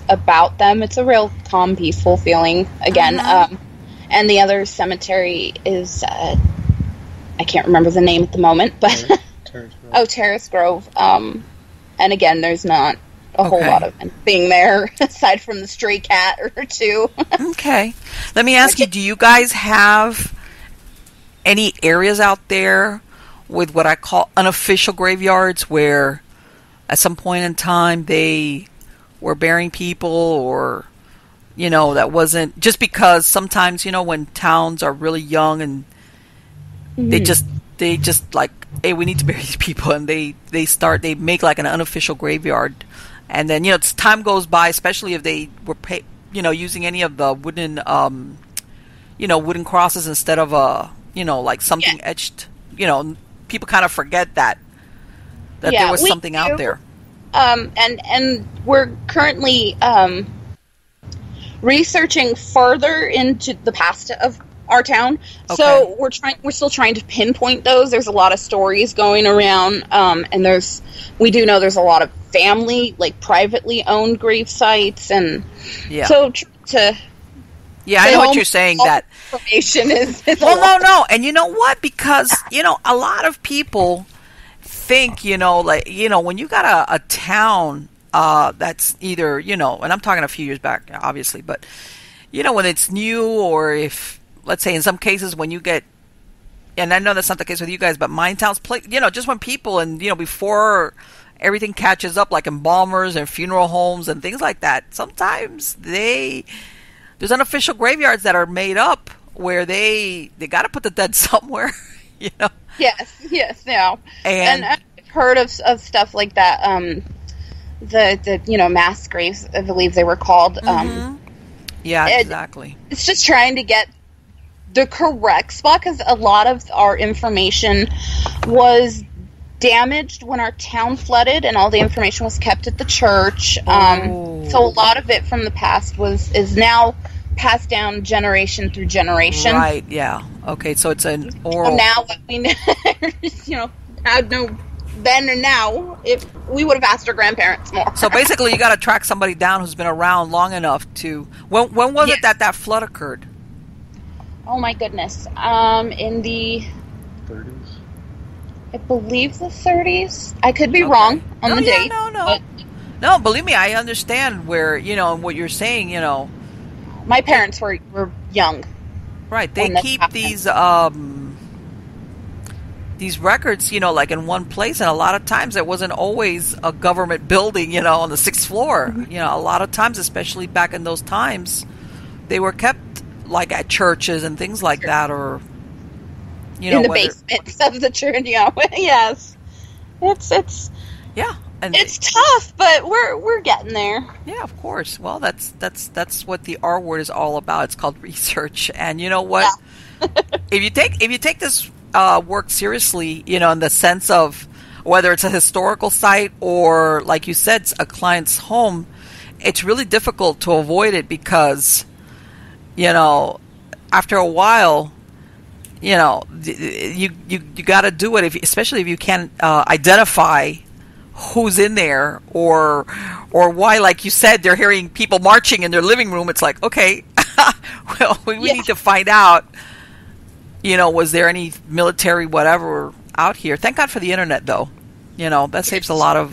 about them. It's a real calm, peaceful feeling again. And the other cemetery is I can't remember the name at the moment, but Terrace Grove. Terrace Grove. And again, there's not a whole lot of anything there aside from the stray cat or two. Okay. Let me ask you, do you guys have any areas out there with what I call unofficial graveyards where at some point in time they were burying people or, that wasn't just because sometimes, when towns are really young and they just like, hey, we need to bury these people. And they make like an unofficial graveyard. And then, as time goes by, especially if they were, using any of the wooden, wooden crosses instead of like something etched, people kind of forget that there was something out there. And we're currently researching further into the past of our town. Okay. So we're still trying to pinpoint those. There's a lot of stories going around, and we do know there's a lot of family, like privately owned grave sites, and so to. Yeah, I know what you're saying. That information is no, and you know what? Because a lot of people think when you got a town that's either and I'm talking a few years back, obviously, but when it's new, or if let's say in some cases when you get, and I know that's not the case with you guys, but mine towns just when people and before everything catches up, like embalmers and funeral homes and things like that, sometimes there's unofficial graveyards that are made up where they got to put the dead somewhere, Yes, yeah. And I've heard of stuff like that. The mass graves, I believe they were called. Yeah, exactly. It's just trying to get the correct spot, because a lot of our information was damaged when our town flooded, and all the information was kept at the church. So a lot of it from the past is now passed down generation through generation. Right. Yeah. Okay. So it's an oral. Now, we had no then and now. If we would have asked our grandparents more. So basically, you got to track somebody down who's been around long enough to. When was it that flood occurred? Oh my goodness. In the 30s. I believe the 30s. I could be wrong on the date. No, believe me, I understand where, what you're saying, My parents were young. Right. They keep these records, like in one place, and a lot of times it wasn't always a government building, on the 6th floor. Mm-hmm. A lot of times, especially back in those times, they were kept like at churches and things like that, or in the basements of the church. Yes, it's yeah, and it's tough, but we're getting there. Yeah, of course. Well, that's what the R word is all about. It's called research, and you know what? Yeah. if you take this work seriously, in the sense of whether it's a historical site or, like you said, a client's home, it's really difficult to avoid it because, after a while, you got to do it, especially if you can't identify who's in there or why, like you said, they're hearing people marching in their living room. It's like, okay, well, we need to find out, was there any military whatever out here? Thank God for the internet, though. That saves a lot of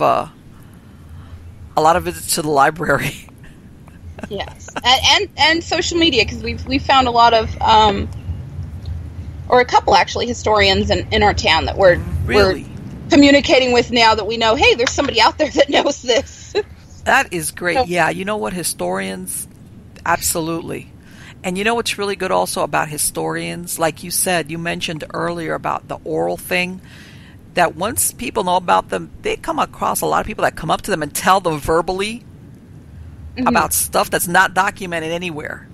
visits to the library. Yes, and social media, because we found a lot of or a couple actually historians in our town that we're communicating with now that we know, hey, there's somebody out there that knows this. That is great. So, yeah, you know what, historians, absolutely. And you know what's really good also about historians? Like you said, you mentioned earlier about the oral thing, that once people know about them, they come across a lot of people that come up to them and tell them verbally about stuff that's not documented anywhere.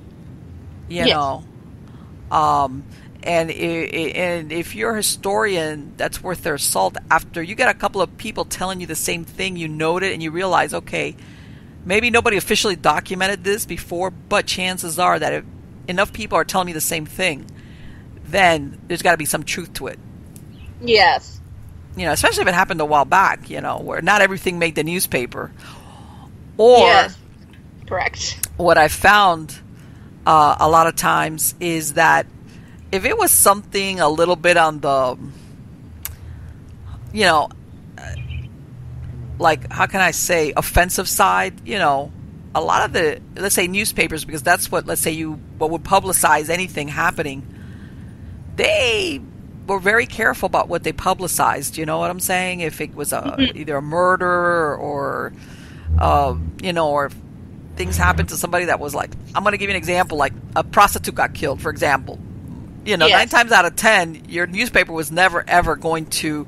And if you're a historian, that's worth their salt. After you get a couple of people telling you the same thing, you note it and you realize, okay, maybe nobody officially documented this before, but chances are that if enough people are telling me the same thing, then there's got to be some truth to it. Yes. Especially if it happened a while back, where not everything made the newspaper. Or, yes. Correct. What I found a lot of times is that if it was something a little bit on the, like, how can I say, offensive side, a lot of the, let's say, newspapers, because that's what, let's say, what would publicize anything happening, they were very careful about what they publicized. You know what I'm saying? If it was either a murder or, or if things happened to somebody that was like, I'm going to give you an example, like a prostitute got killed, for example. 9 times out of 10, your newspaper was never, ever going to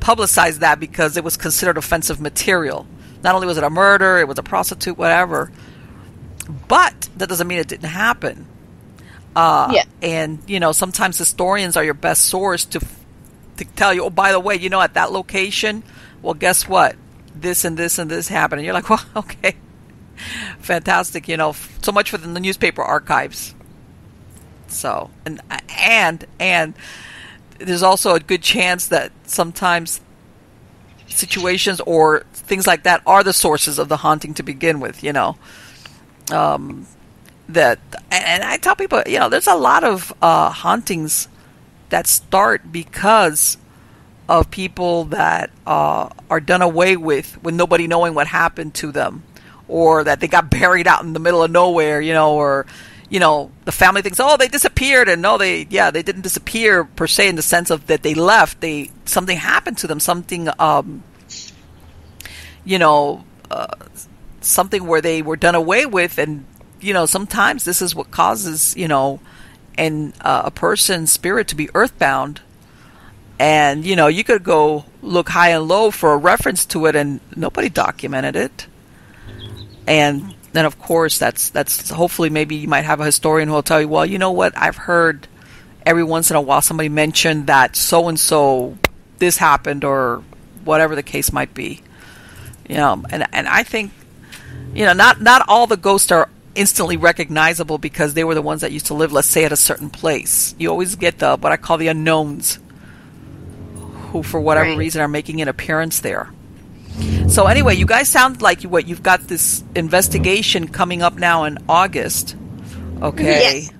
publicize that because it was considered offensive material. Not only was it a murder, it was a prostitute, whatever. But that doesn't mean it didn't happen. And, sometimes historians are your best source to tell you, oh, by the way, at that location, well, guess what? This and this and this happened. And you're like, well, okay. Fantastic. So much for the newspaper archives. So, and there's also a good chance that sometimes situations or things like that are the sources of the haunting to begin with, that, and I tell people, there's a lot of hauntings that start because of people that are done away with nobody knowing what happened to them, or that they got buried out in the middle of nowhere, or the family thinks, oh, they disappeared, and no, they didn't disappear per se in the sense of that they left. Something happened to them, something, something where they were done away with, and sometimes this is what causes, a person's spirit to be earthbound, and you could go look high and low for a reference to it, and nobody documented it, and then, of course, that's hopefully maybe you might have a historian who will tell you, well, you know what, I've heard every once in a while somebody mentioned that so and so this happened or whatever the case might be. And I think not all the ghosts are instantly recognizable because they were the ones that used to live, let's say, at a certain place. You always get what I call the unknowns, who for whatever reason are making an appearance there. So anyway, you guys sound like you've got this investigation coming up now in August. Okay. Yes.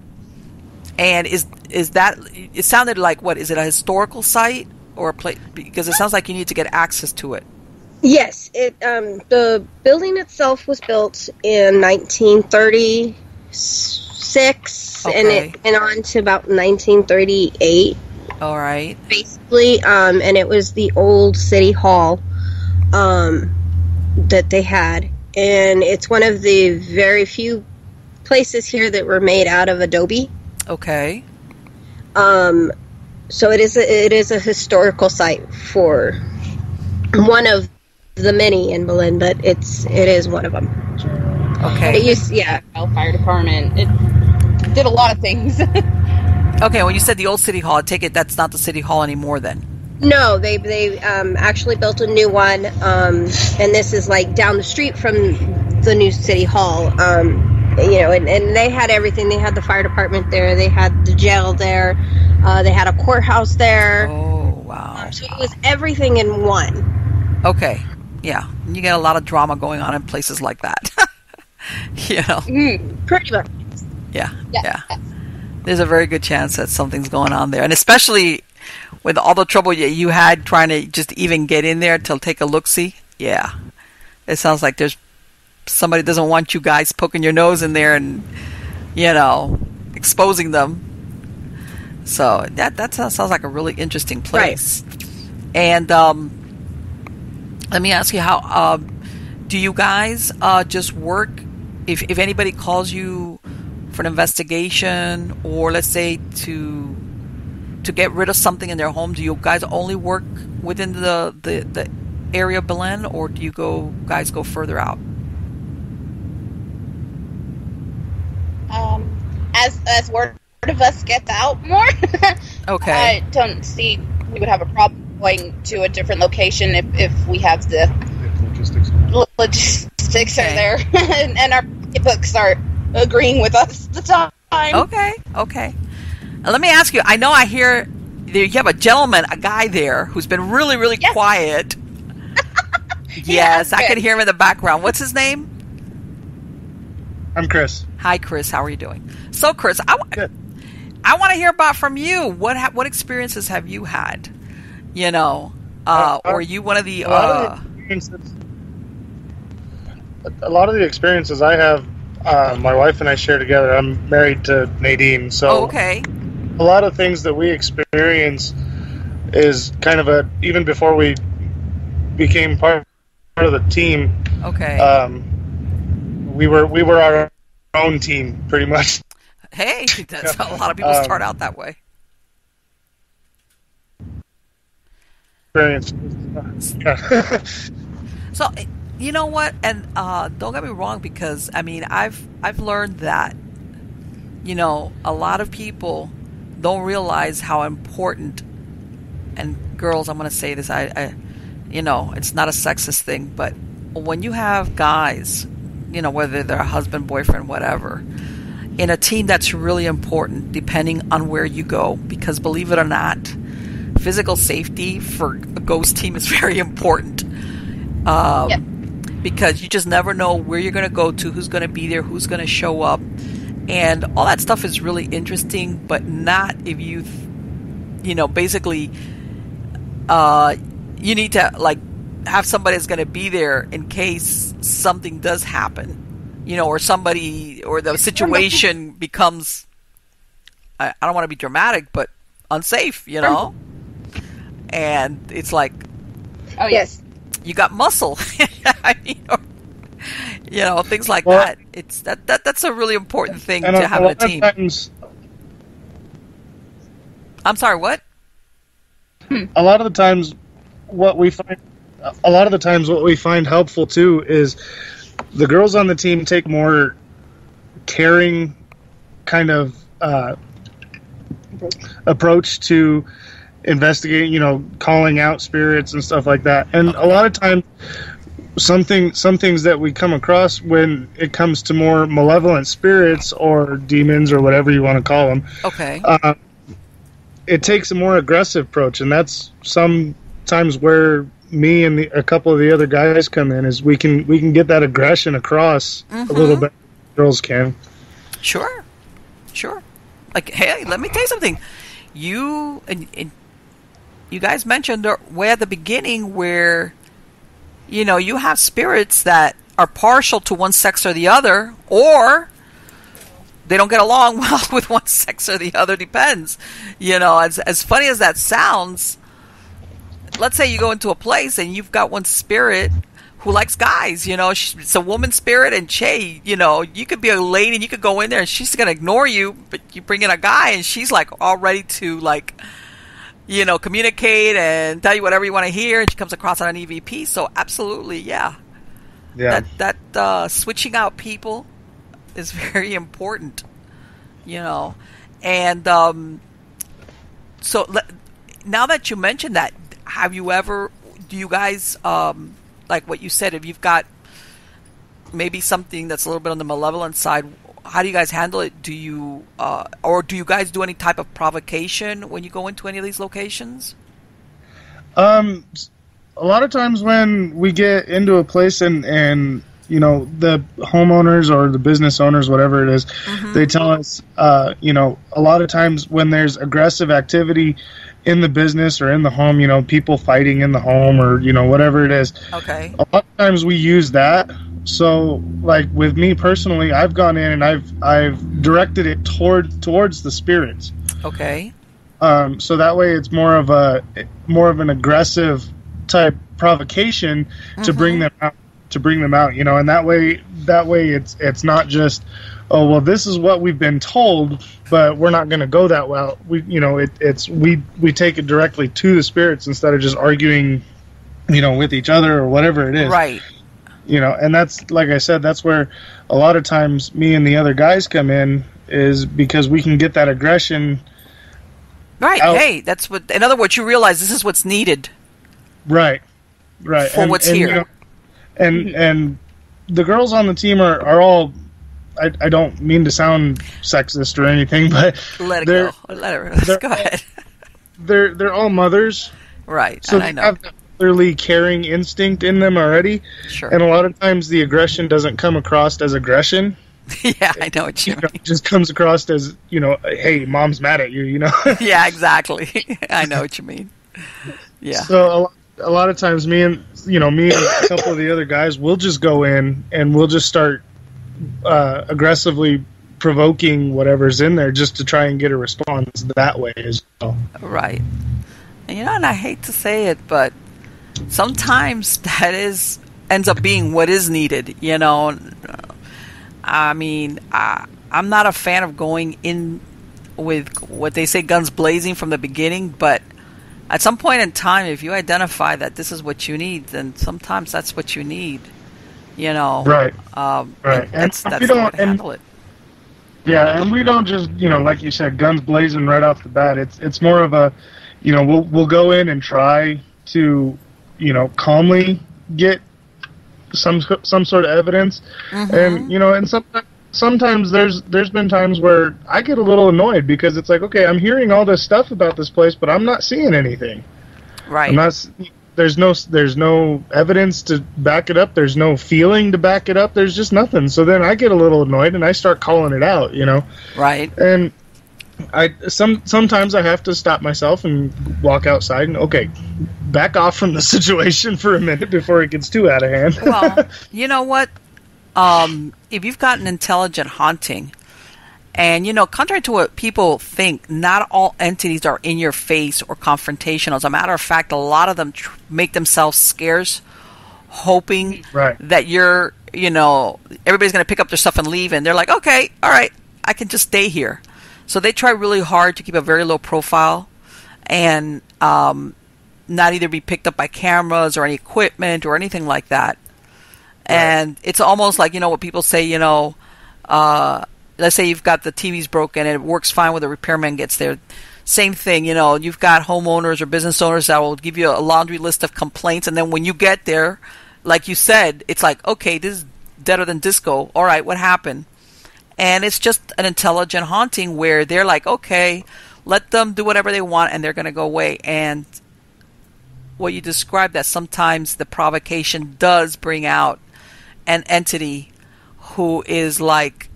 And is that, it sounded like, what, is it a historical site or a place? Because it sounds like you need to get access to it. Yes, the building itself was built in 1936, and it went on to about 1938. All right. Basically, and it was the old city hall that they had, and it's one of the very few places here that were made out of adobe. Okay. So it is a historical site for one of the many in Belen, but it is one of them. Okay. Fire department. It did a lot of things. Okay, when you said the old city hall, I take it that's not the city hall anymore then? No, they actually built a new one, and this is like down the street from the new city hall. And they had everything. They had the fire department there. They had the jail there. They had a courthouse there. Oh, wow. So it was everything in one. Okay. Yeah, you get a lot of drama going on in places like that. Pretty much. Yeah. There's a very good chance that something's going on there, and especially with all the trouble you had trying to just even get in there to take a look-see. Yeah, it sounds like there's somebody doesn't want you guys poking your nose in there and exposing them. So that sounds like a really interesting place. Right. And let me ask you, how do you guys just work? If anybody calls you for an investigation, or let's say to get rid of something in their home, do you guys only work within the area of Belen, or do you guys go further out? As word of us gets out more, okay, I don't see we would have a problem going to a different location if we have the logistics are there and our books are agreeing with us at the time. Okay. Now, let me ask you, I know I hear you have a guy there who's been really, really quiet. Yes, I can hear him in the background. What's his name? I'm Chris. Hi, Chris. How are you doing? So, Chris, I want to hear from you. What experiences have you had? Or are you one of the... A lot of the experiences I have, my wife and I share together. I'm married to Nadine, so okay. A lot of things that we experience is kind of even before we became part of the team. Okay. We were our own team, pretty much. Hey, that's how a lot of people start out that way. Experience. So, you know what? And don't get me wrong, because I've learned that a lot of people don't realize how important. And girls, I'm going to say this. I it's not a sexist thing, but when you have guys, whether they're a husband, boyfriend, whatever, in a team, that's really important depending on where you go, because believe it or not, physical safety for a ghost team is very important. Because you just never know where you're going to go to, who's going to be there, who's going to show up, and all that stuff is really interesting, but not if you basically you need to have somebody that's going to be there in case something does happen, or somebody or the situation becomes, I don't want to be dramatic, but unsafe, and it's like, oh yes, you got muscle, things like that. It's that's a really important thing to have in a team. I'm sorry, what? A lot of the times, what we find helpful too is the girls on the team take more caring kind of approach to investigating, calling out spirits and stuff like that. And a lot of times, some things that we come across when it comes to more malevolent spirits or demons or whatever you want to call them, it takes a more aggressive approach, and that's sometimes where me and a couple of the other guys come in. Is we can get that aggression across a little bit. Girls can. Sure. Like, hey, let me tell you something. You guys mentioned way at the beginning where, you have spirits that are partial to one sex or the other, or they don't get along well with one sex or the other. Depends. As funny as that sounds, let's say you go into a place and you've got one spirit who likes guys. It's a woman spirit, and you could be a lady and you could go in there and she's going to ignore you, but you bring in a guy and she's like all ready to communicate and tell you whatever you want to hear, and she comes across on an EVP. So absolutely, yeah. That switching out people is very important, and so now that you mentioned that, do you guys, like what you said, if you've got maybe something that's a little bit on the malevolent side, how do you guys handle it? Do you or do you guys do any type of provocation when you go into any of these locations? A lot of times when we get into a place and the homeowners or the business owners, whatever it is, they tell us, a lot of times when there's aggressive activity in the business or in the home, people fighting in the home or, whatever it is. Okay. A lot of times we use that. So, like with me personally, I've gone in and I've directed it towards the spirits. Okay. So that way it's more of an aggressive type provocation to bring them out. And that way it's not just, oh well, this is what we've been told, but we're not going to go that well. We take it directly to the spirits instead of just arguing, with each other or whatever it is. Right. And that's, like I said, that's where a lot of times me and the other guys come in, is because we can get that aggression. Right. Out. Hey, that's what. In other words, you realize this is what's needed. Right. For what's here. And the girls on the team are all. I don't mean to sound sexist or anything, but let it go. Let's go ahead. They're all mothers. Right. So and they I know. have that clearly caring instinct in them already. Sure. And a lot of times the aggression doesn't come across as aggression. Yeah, I know what you mean. It just comes across as, hey, mom's mad at you, Yeah, exactly. I know what you mean. Yeah. So a lot of times me and a couple of the other guys, we'll just go in and we'll just start aggressively provoking whatever's in there just to try and get a response that way as well. Right. And and I hate to say it, but sometimes that ends up being what is needed, I mean, I'm not a fan of going in with what they say guns blazing from the beginning, but at some point in time, if you identify that this is what you need, then sometimes that's what you need, Right. Right. That's the way to handle it. Yeah, and we don't just, like you said, guns blazing right off the bat. It's more of a, we'll go in and try to, calmly get some sort of evidence, and and sometimes there's been times where I get a little annoyed because it's like, okay, I'm hearing all this stuff about this place, but I'm not seeing anything. Right. There's no evidence to back it up. There's no feeling to back it up. There's just nothing. So then I get a little annoyed and I start calling it out, Right. And sometimes I have to stop myself and walk outside and, okay, back off from the situation for a minute before it gets too out of hand. Well, you know what? If you've got an intelligent haunting, and, contrary to what people think, not all entities are in your face or confrontational. As a matter of fact, a lot of them make themselves scarce, hoping that you're, everybody's going to pick up their stuff and leave. And they're like, okay, all right, I can just stay here. So they try really hard to keep a very low profile and not either be picked up by cameras or any equipment or anything like that. And it's almost like, what people say, let's say you've got the TV's broken and it works fine when the repairman gets there. Same thing, you know, you've got homeowners or business owners that will give you a laundry list of complaints, and then when you get there, like you said, it's like, okay, this is deader than disco. All right, what happened? And it's just an intelligent haunting where they're like, okay, let them do whatever they want and they're going to go away. And what you described, that sometimes the provocation does bring out an entity who is like,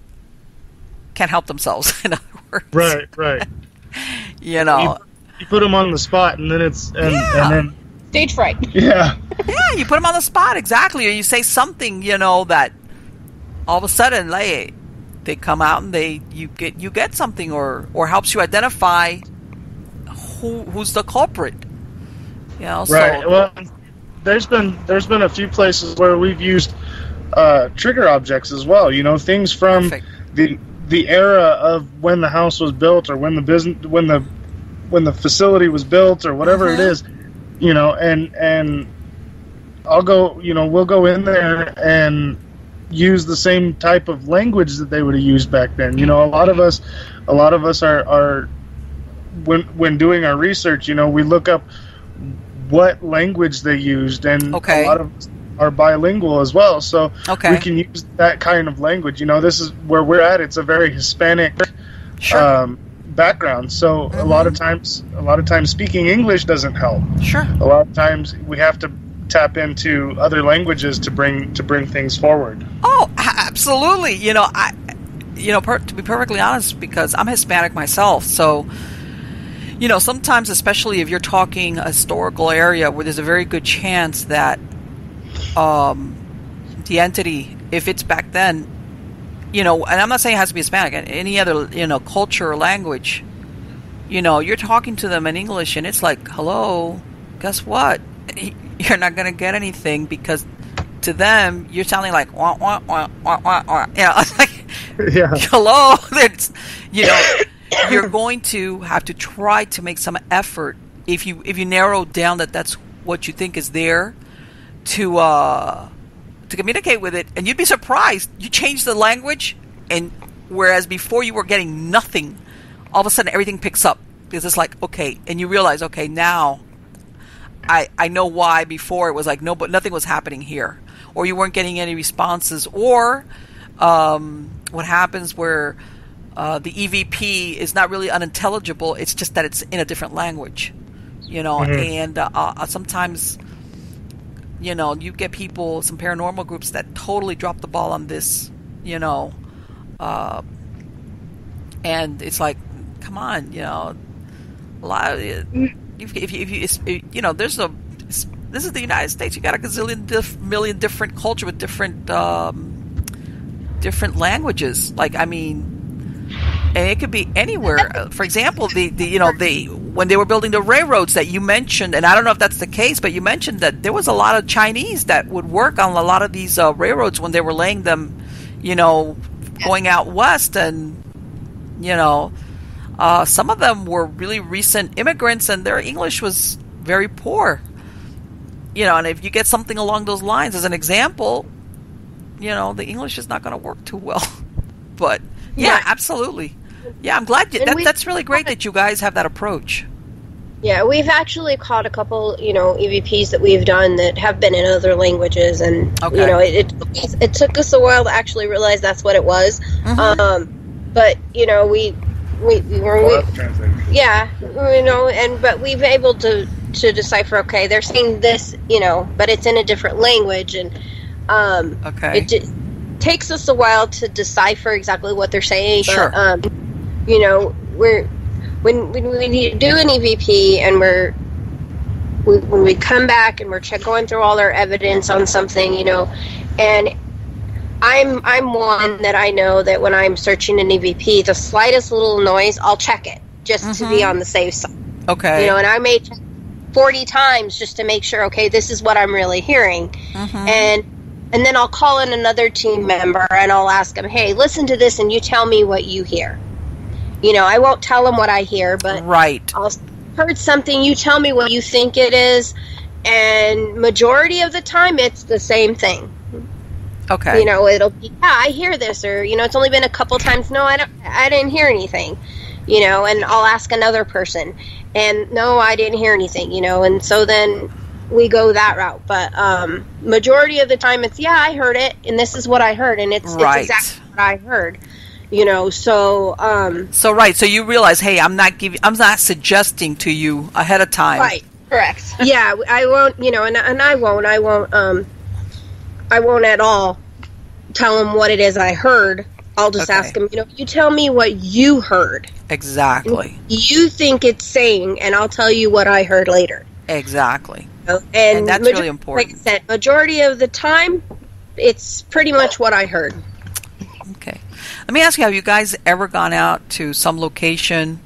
can't help themselves, in other words. Right. You know, you put them on the spot, and then and then Stage fright. yeah, you put them on the spot, exactly, or you say something, you know, that all of a sudden, like, they come out and you get something, or helps you identify who's the culprit. You know, right. So, well, there's been a few places where we've used trigger objects as well. You know, things from perfect. the era of when the house was built, or when the facility was built, or whatever it is, you know, and we'll go in there and use the same type of language that they would have used back then. You know, a lot of us are when doing our research, you know, we look up what language they used, and a lot of us are bilingual as well, so we can use that kind of language. You know, this is where we're at. It's a very Hispanic background, so a lot of times speaking English doesn't help. Sure. A lot of times we have to tap into other languages to bring things forward. Oh, absolutely. You know, to be perfectly honest, because I'm Hispanic myself, so, you know, sometimes, especially if you're talking a historical area where there's a very good chance that the entity, if it's back then, you know, and I'm not saying it has to be Hispanic, any other, you know, culture or language, you know, you're talking to them in English and it's like, hello, guess what? You're not going to get anything, because to them, you're sounding like, wah, wah, wah, wah, wah, wah. You know, it's like, hello, you know, you're going to have to try to make some effort, if you narrow down that's what you think is there, to communicate with it, and you'd be surprised. You change the language, and whereas before you were getting nothing, all of a sudden everything picks up, because it's like, okay, and you realize, okay, now I know why before it was like no, but nothing was happening here, or you weren't getting any responses, or what happens where the EVP is not really unintelligible, it's just that it's in a different language, you know, and sometimes, you know, you get people, some paranormal groups that totally drop the ball on this, you know, and it's like, come on, you know, a lot of, if you know, this is the United States. You got a gazillion million different culture with different languages. Like, I mean, and it could be anywhere. For example, when they were building the railroads that you mentioned, and I don't know if that's the case, but you mentioned that there was a lot of Chinese that would work on a lot of these railroads when they were laying them, you know, going out west, and you know, some of them were really recent immigrants, and their English was very poor. You know, and if you get something along those lines as an example, you know, the English is not going to work too well. But yeah, absolutely. Yeah, I'm glad that's really great that you guys have that approach. Yeah, we've actually caught a couple, you know, EVPs that we've done that have been in other languages, and you know, it took us a while to actually realize that's what it was. But you know, we were yeah, you know, but we've been able to decipher. Okay, they're saying this, you know, but it's in a different language, and it just takes us a while to decipher exactly what they're saying. Sure. But, you know, when we do an EVP, and when we come back and we're going through all our evidence on something, you know, and I'm one that I know that when I'm searching an EVP, the slightest little noise, I'll check it just to be on the safe side. Okay. You know, and I may check 40 times just to make sure, okay, this is what I'm really hearing. And then I'll call in another team member and I'll ask them, hey, listen to this and you tell me what you hear. You know, I won't tell them what I hear, but I'll heard something, you tell me what you think it is, and majority of the time it's the same thing. Okay. You know, it'll be, yeah, I hear this, or, you know, it's only been a couple times. No, I didn't hear anything, you know, and I'll ask another person, and no, I didn't hear anything, you know, and so then we go that route. But majority of the time it's, yeah, I heard it, and this is what I heard, and it's exactly what I heard, you know. So so you realize, hey, I'm not suggesting to you ahead of time. Right. Correct. Yeah, I won't, you know, and I won't at all tell him what it is I heard. I'll just ask him, you know, you tell me what you heard. Exactly. You think it's saying, and I'll tell you what I heard later. Exactly. You know? And that's really important. Like I said, majority of the time, it's pretty much what I heard. Okay. Let me ask you, have you guys ever gone out to some location,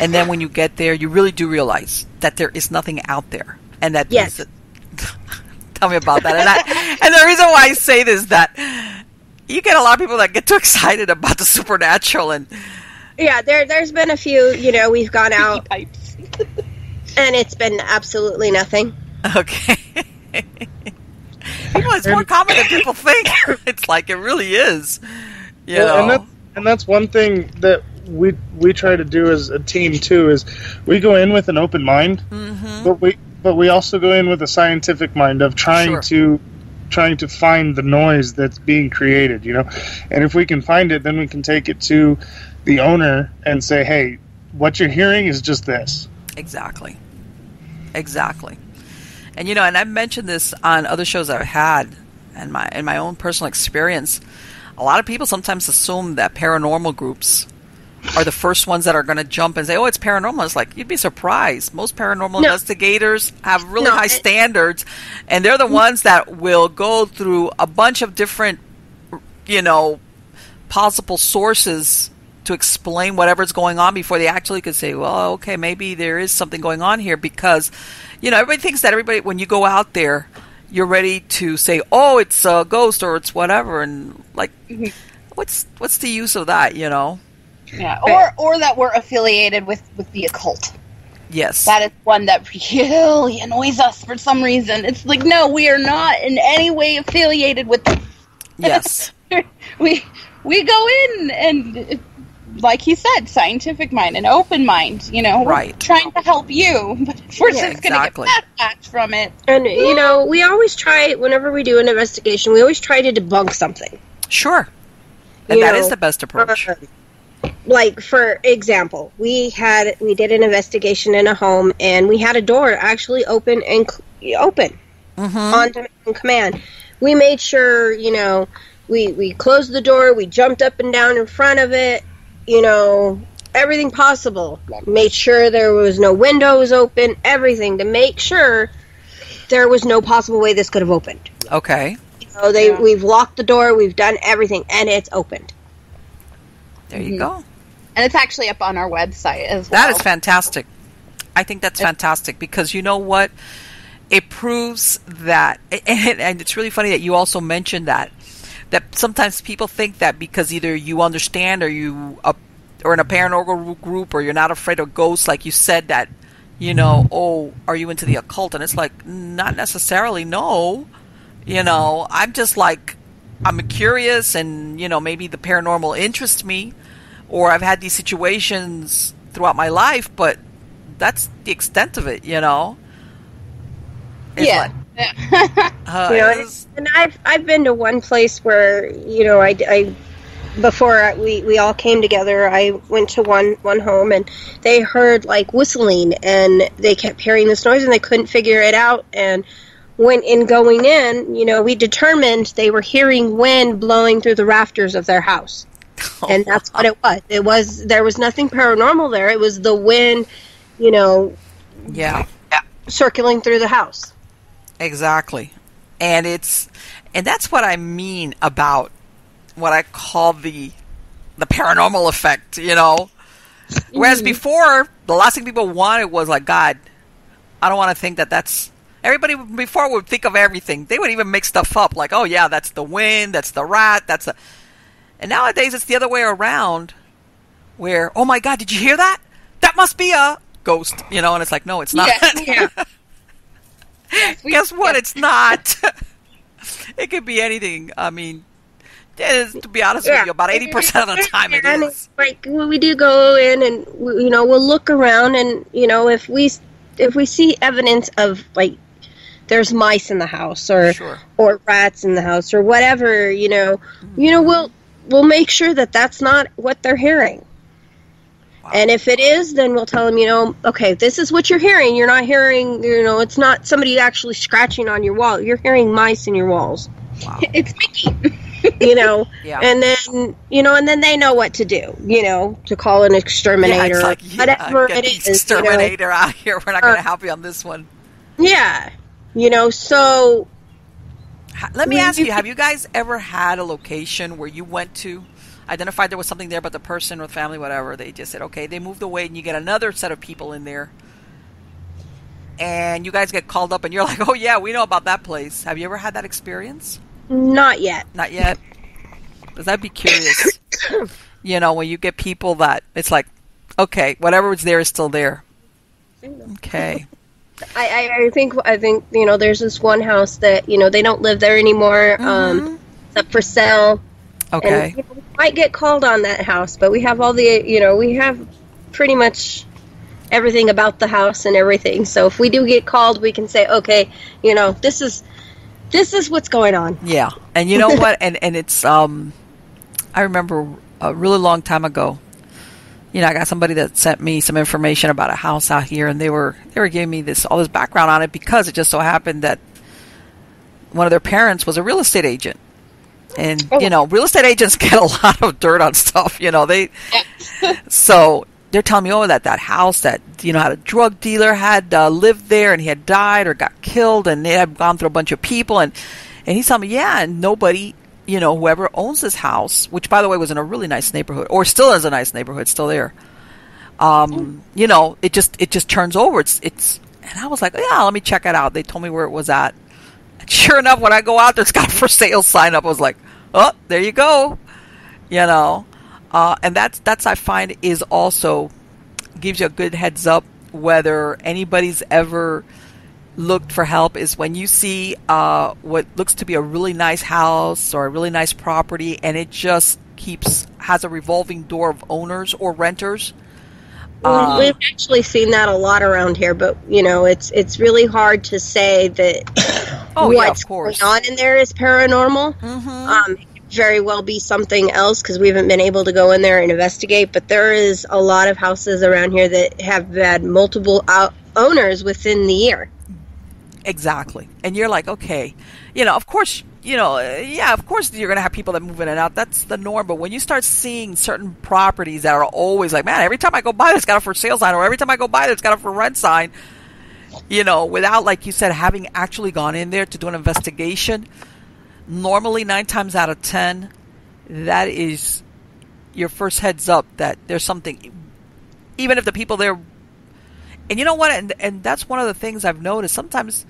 and then when you get there, you really do realize that there is nothing out there? And that yes. Tell me about that. And the reason why I say this is that you get a lot of people that get too excited about the supernatural. And yeah, there's been a few, you know, we've gone out and it's been absolutely nothing. Okay. You know, it's more common than people think. It's like, it really is. You know? And that's one thing that we try to do as a team too, is we go in with an open mind, but we also go in with a scientific mind of trying to find the noise that's being created, you know. And if we can find it, then we can take it to the owner and say, hey, what you're hearing is just this. Exactly. And you know, and I've mentioned this on other shows I've had, and my own personal experience. A lot of people sometimes assume that paranormal groups are the first ones that are going to jump and say, oh, it's paranormal. It's like, you'd be surprised. Most paranormal investigators have really high standards, and they're the ones that will go through a bunch of different, you know, possible sources to explain whatever's going on before they actually could say, well, okay, maybe there is something going on here. Because, you know, everybody thinks that when you go out there, you're ready to say, oh, it's a ghost or it's whatever. And, like, what's the use of that, you know? Yeah, or that we're affiliated with the occult. Yes. That is one that really annoys us for some reason. It's like, no, we are not in any way affiliated with them. Yes. we go in and, like he said, scientific mind, an open mind, you know. Right. We're trying to help you, but if we're just going to get backlash from it. And, you know, we always try, whenever we do an investigation, we always try to debunk something. Sure. And that is the best approach. Like, for example, we did an investigation in a home, and we had a door actually open on command. We made sure, you know, we closed the door, we jumped up and down in front of it, you know, everything possible. Made sure there was no windows open, everything, to make sure there was no possible way this could have opened. Okay. You know, we've locked the door, we've done everything, and it's opened. There you go. And it's actually up on our website as well. That is fantastic. I think that's fantastic, because you know what? It proves that, and it's really funny that you also mentioned that sometimes people think that because either you understand or you or in a paranormal group, or you're not afraid of ghosts, like you said, that, you know, oh, are you into the occult? And it's like, not necessarily, no. You know, I'm just like, I'm curious, and, you know, maybe the paranormal interests me, or I've had these situations throughout my life, but that's the extent of it, you know? It's yeah. You know, and I've been to one place where, you know, I before we all came together, I went to one home, and they heard, like, whistling, and they kept hearing this noise, and they couldn't figure it out, and going in, you know, we determined they were hearing wind blowing through the rafters of their house. And that's what it was. There was nothing paranormal there. It was the wind, you know, circling through the house. Exactly. And that's what I mean about what I call the paranormal effect, you know. Whereas before, the last thing people wanted was, like, God, I don't want to think that's... Everybody before would think of everything. They would even make stuff up, like, oh, yeah, that's the wind, that's the rat, that's the... And nowadays, it's the other way around, where, oh, my God, did you hear that? That must be a ghost, you know, and it's like, no, it's not. Yeah. Guess what? It's not. It could be anything. I mean, to be honest with you, about 80% of the time it is. Like, we do go in and, we'll look around and, if we see evidence of, like, there's mice in the house or rats in the house or whatever, we'll make sure that that's not what they're hearing. Wow. And if it is, then we'll tell them, okay, this is what you're hearing. You're not hearing, it's not somebody actually scratching on your wall. You're hearing mice in your walls. Wow. It's Mickey. Yeah. And then, and then they know what to do, to call an exterminator, whatever it is. Exterminator out here. We're not going to help you on this one. Yeah. So. Let me ask you, have you guys ever had a location where you went to, identified there was something there, but the person or the family, whatever, they just said, okay, they moved away, and you get another set of people in there, and you guys get called up, and you're like, oh, yeah, we know about that place. Have you ever had that experience? Not yet. Not yet? Because I'd be curious, when you get people that, it's like, okay, whatever was there is still there. Okay. I think there's this one house that they don't live there anymore. It's up for sale. Okay. And, we might get called on that house, but we have all the we have pretty much everything about the house and everything. So if we do get called, we can say, okay, this is what's going on. Yeah, and you know what? and it's I remember a really long time ago. I got somebody that sent me some information about a house out here, and they were giving me all this background on it because it just so happened that one of their parents was a real estate agent. And, real estate agents get a lot of dirt on stuff, So they're telling me, that house that, had a drug dealer had lived there and he had died or got killed and they had gone through a bunch of people. And he's telling me, yeah, and nobody, whoever owns this house, which, by the way, was in a really nice neighborhood, or still is a nice neighborhood, still there. It just turns over. It's, and I was like, yeah, let me check it out. They told me where it was at. And sure enough, when I go out there, it's got a for sale sign up. I was like, oh, there you go. And that's I find is also gives you a good heads up whether anybody's ever looked for help is when you see what looks to be a really nice house or a really nice property, and it just has a revolving door of owners or renters. We've actually seen that a lot around here, but it's really hard to say that what's going on in there is paranormal. Mm-hmm. It could very well be something else because we haven't been able to go in there and investigate. But there is a lot of houses around here that have had multiple owners within the year. Exactly, and you're like, okay, of course. Of course you're going to have people that move in and out. That's the norm. But when you start seeing certain properties that are always like, man, every time I go by, it's got a for sale sign, or every time I go by, it's got a for rent sign, without, like you said, having actually gone in there to do an investigation, normally 9 times out of 10, that is your first heads up that there's something, even if the people there, and you know what, and that's one of the things I've noticed, sometimes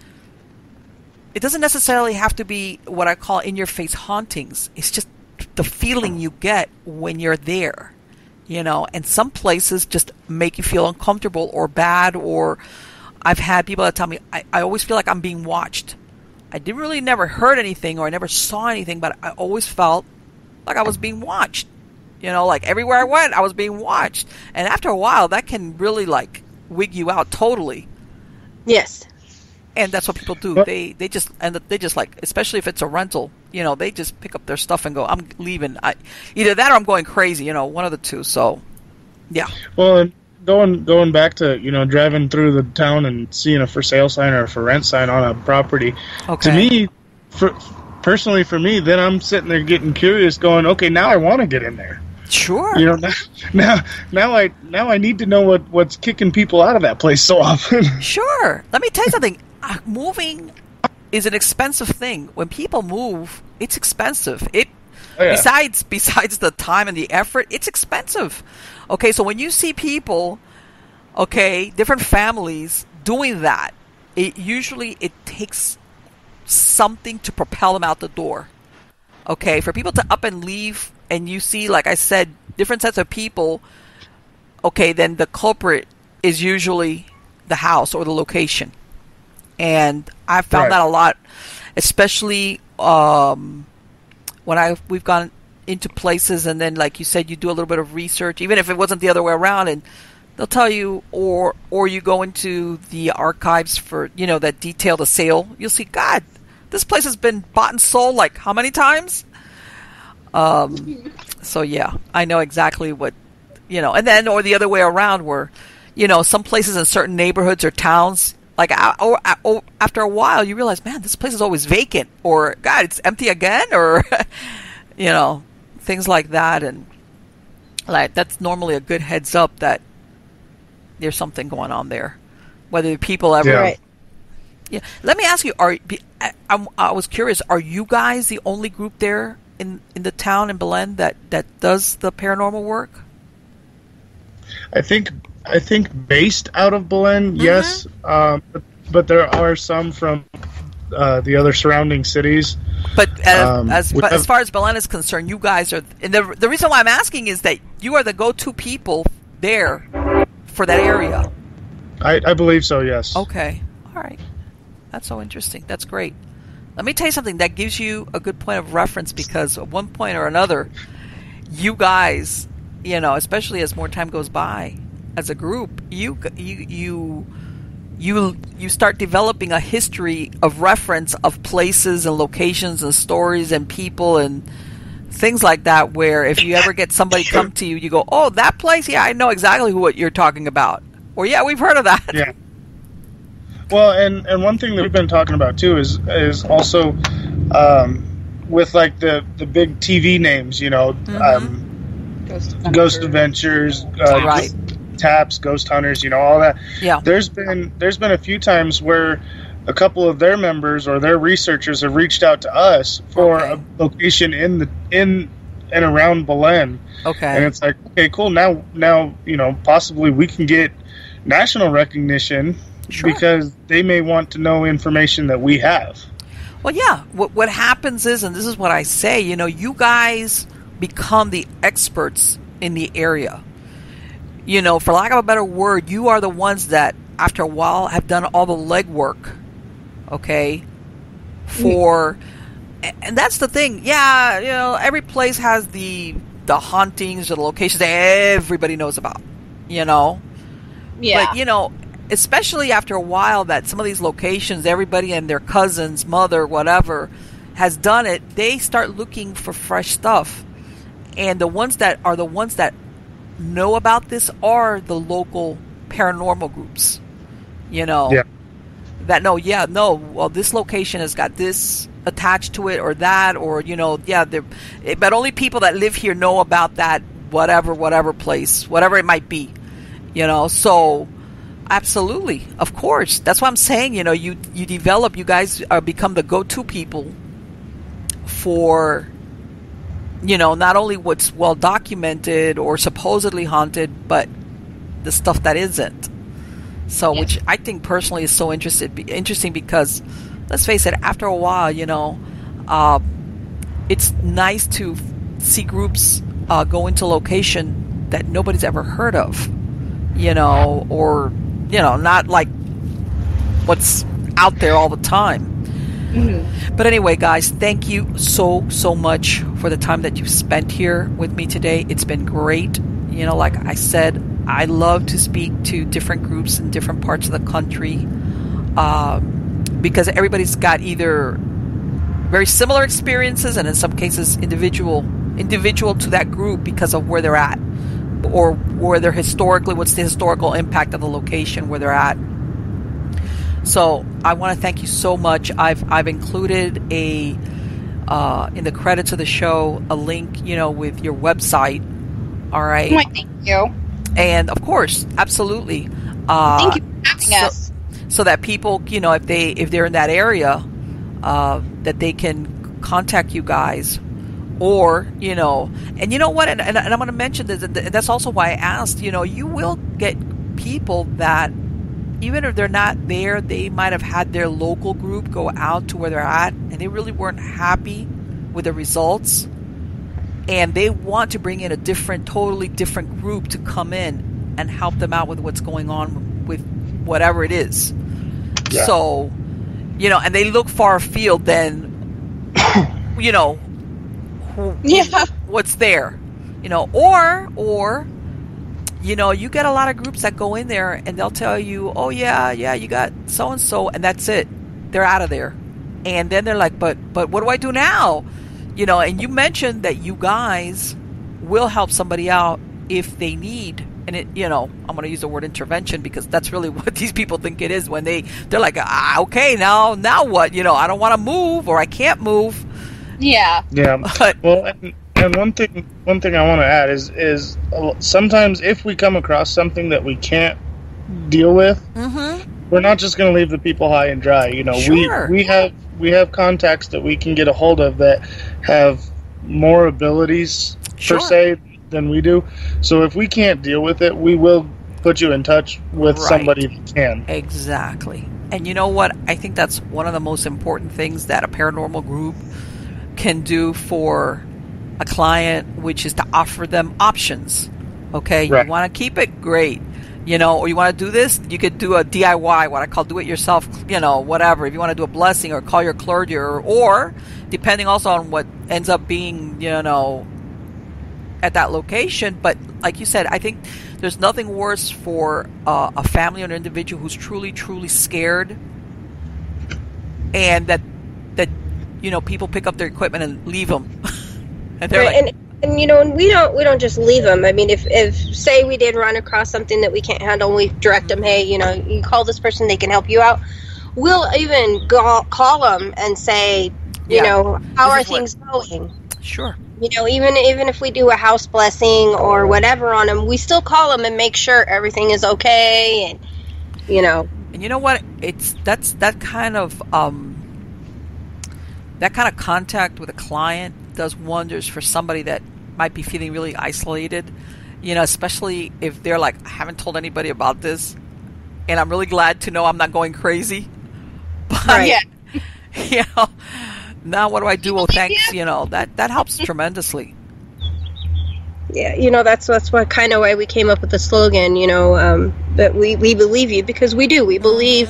it doesn't necessarily have to be what I call in-your-face hauntings. It's just the feeling you get when you're there, and some places just make you feel uncomfortable or bad, or I've had people that tell me, I always feel like I'm being watched. I didn't really never heard anything or I never saw anything, but I always felt like I was being watched. Like everywhere I went, I was being watched. And after a while, that can really like wig you out totally. Yes. And that's what people do. They just end up, they just like, especially if it's a rental, they just pick up their stuff and go, I'm leaving. Either that or I'm going crazy, one of the two. So, yeah. Well, and going back to, driving through the town and seeing a for sale sign or a for rent sign on a property, okay. To me, personally for me, then I'm sitting there getting curious going, okay, now I want to get in there. Sure. Now I need to know what's kicking people out of that place so often. Sure. Let me tell you something. Moving is an expensive thing. When people move, it's expensive. Besides the time and the effort, it's expensive. Okay, so when you see people, different families doing that, it takes something to propel them out the door. Okay, for people to up and leave, and you see, like I said, different sets of people, then the culprit is usually the house or the location. And I've found that a lot, especially when we've gone into places, and then, like you said, you do a little bit of research, even if it wasn't the other way around, and they'll tell you, or you go into the archives for, that detail the sale. You'll see, God, this place has been bought and sold like how many times? So yeah, I know exactly what, and then, or the other way around, where, some places in certain neighborhoods or towns, like after a while, you realize, man, this place is always vacant, or God, it's empty again, or things like that, and like that's normally a good heads up that there's something going on there. Whether people ever, Right. Yeah. Let me ask you: I was curious. Are you guys the only group there in the town in Belen that does the paranormal work? I think based out of Belen, yes, but there are some from the other surrounding cities. But as far as Belen is concerned, you guys are. And the reason why I'm asking is that you are the go-to people there for that area. I believe so. Yes. Okay. All right. That's so interesting. That's great. Let me tell you something that gives you a good point of reference, because at one point or another, you guys, especially as more time goes by, as a group, you start developing a history of reference of places and locations and stories and people and things like that, where if you ever get somebody come to you, you go, oh, that place? Yeah, I know exactly what you're talking about. Or, yeah, we've heard of that. Yeah. Well, and one thing that we've been talking about, too, is also with, like, the big TV names, Ghost Adventures, right. Taps, Ghost Hunters, all that. Yeah. There's been a few times where a couple of their members or their researchers have reached out to us for a location in and around Belen. Okay. And it's like, okay, cool. Now, possibly we can get national recognition. Sure. Because they may want to know information that we have. Well, yeah. What happens is, and this is what I say, you guys become the experts in the area. For lack of a better word, you are the ones that, after a while, have done all the legwork. Okay? And that's the thing. Yeah, every place has the hauntings or the locations that everybody knows about. Yeah. But, especially after a while that some of these locations, everybody and their cousins, mother, whatever, has done it, they start looking for fresh stuff. And the ones that know about this are the local paranormal groups, Yeah. That know, well, this location has got this attached to it or that, or, but only people that live here know about that whatever place, whatever it might be, so... Absolutely, of course. That's what I'm saying. You develop. You guys become the go-to people for, not only what's well documented or supposedly haunted, but the stuff that isn't. So, which I think personally is so interesting because, let's face it, after a while, it's nice to see groups go into location that nobody's ever heard of, or. Not like what's out there all the time. Mm-hmm. But anyway, guys, thank you so much for the time that you've spent here with me today. It's been great. Like I said, I love to speak to different groups in different parts of the country because everybody's got either very similar experiences and in some cases individual to that group because of where they're at. Or where they're what's the historical impact of the location where they're at. So I want to thank you so much. I've included in the credits of the show a link, with your website. All right. Why, thank you. And of course, absolutely. Thank you for having us. So that people, if they're in that area, that they can contact you guys. Or, and you know what, and I'm going to mention this, and that's also why I asked, you will get people that, even if they're not there, they might have had their local group go out to where they're at, and they really weren't happy with the results, and they want to bring in a totally different group to come in and help them out with what's going on with whatever it is. Yeah. So, and they look far afield than you know, what's there, or you get a lot of groups that go in there and they'll tell you, oh yeah, you got so and so, and that's it. They're out of there, and then they're like, but what do I do now? And you mentioned that you guys will help somebody out if they need. And I'm going to use the word intervention because that's really what these people think it is when they're like, okay, now what? I don't want to move, or I can't move. Yeah. Yeah. But, well, and one thing I want to add is sometimes if we come across something that we can't deal with, we're not just going to leave the people high and dry. Sure. we have contacts that we can get a hold of that have more abilities per se than we do. So if we can't deal with it, we will put you in touch with somebody that can. Exactly. And you know what? I think that's one of the most important things that a paranormal group can do for a client, which is to offer them options. Okay? Right. You want to keep it? Great. Or you want to do this? You could do a DIY, what I call do it yourself, whatever. If you want to do a blessing or call your clergy or depending also on what ends up being, at that location. But like you said, I think there's nothing worse for a family or an individual who's truly, truly scared, and that people pick up their equipment and leave them, and they're like, and we don't just leave them. I mean, if say we did run across something that we can't handle, and we direct them, hey, you call this person, they can help you out. We'll even call them and say, how are things going? Sure. Even if we do a house blessing or whatever on them, we still call them and make sure everything is okay. And And you know what? That's that kind of contact with a client does wonders for somebody that might be feeling really isolated. Especially if they're like, I haven't told anybody about this, and I'm really glad to know I'm not going crazy. But now what do I do? Well, thanks. That helps tremendously. Yeah, that's what kind of why we came up with the slogan. That we believe you, because we do. We believe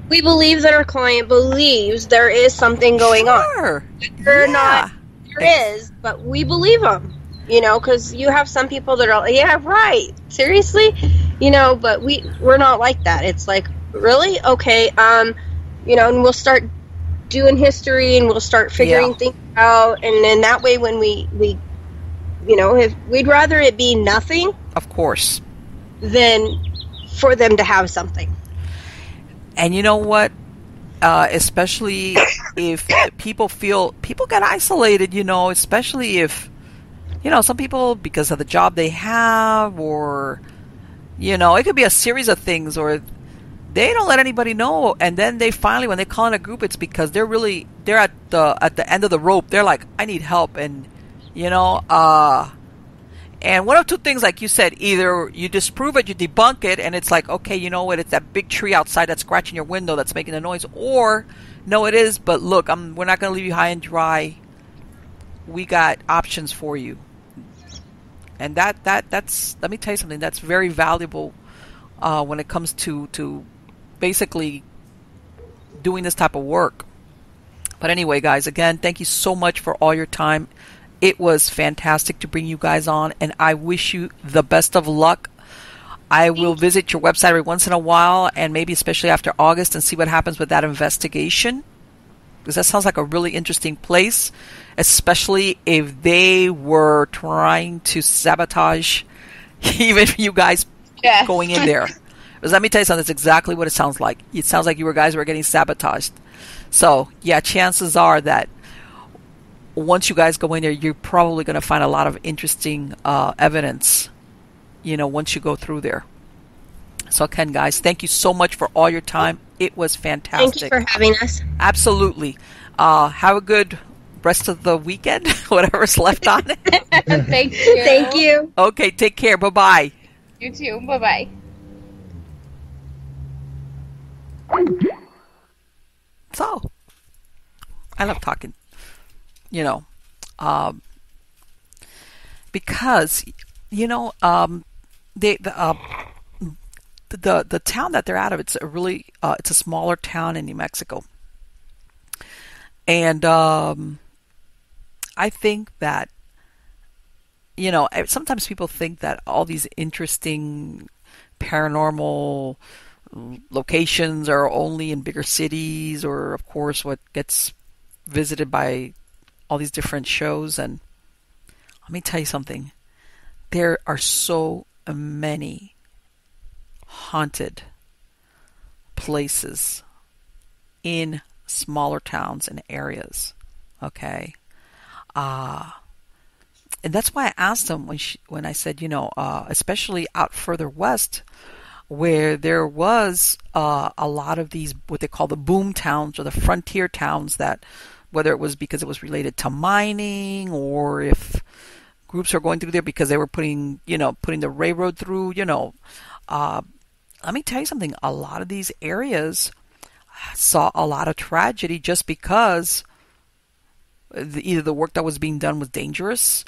that our client believes there is something going on. Whether or not there is, but we believe them. Because you have some people that are like, yeah, right, seriously, but we're not like that. It's like, really? Okay, and we'll start doing history, and we'll start figuring things out, and then that way when we if we'd rather it be nothing, of course, than for them to have something. And you know what, especially if people get isolated, especially if some people, because of the job they have, or it could be a series of things, or they don't let anybody know, and then they finally, when they call in a group, it's because they're at the end of the rope. They're like, I need help, and and one of two things, like you said, either you disprove it, you debunk it, and it's like, okay, you know what, it's that big tree outside that's scratching your window that's making the noise, or no, it is, but look, we're not going to leave you high and dry. We got options for you, and that's, let me tell you something, that's very valuable when it comes to basically doing this type of work. But anyway, guys, again, thank you so much for all your time. It was fantastic to bring you guys on, and I wish you the best of luck. I will visit your website every once in a while, and maybe especially after August, and see what happens with that investigation, because that sounds like a really interesting place, especially if they were trying to sabotage even you guys going in there. Because let me tell you something, that's exactly what it sounds like. It sounds like you guys were getting sabotaged. So, yeah, chances are that once you guys go in there, you're probably going to find a lot of interesting evidence, once you go through there. So, Ken, guys, thank you so much for all your time. It was fantastic. Thank you for having us. Absolutely. Have a good rest of the weekend, whatever's left on it. Thank you. Thank you. Okay, take care. Bye-bye. You too. Bye-bye. So, I love talking. Because the town that they're out of, it's a smaller town in New Mexico, and I think that, sometimes people think that all these interesting paranormal locations are only in bigger cities, or of course what gets visited by all these different shows. And let me tell you something. There are so many haunted places in smaller towns and areas. Okay. And that's why I asked them when I said, especially out further west, where there was a lot of these, what they call the boom towns or the frontier towns, that whether it was because it was related to mining, or if groups are going through there because they were putting the railroad through, let me tell you something. A lot of these areas saw a lot of tragedy just because either the work that was being done was dangerous.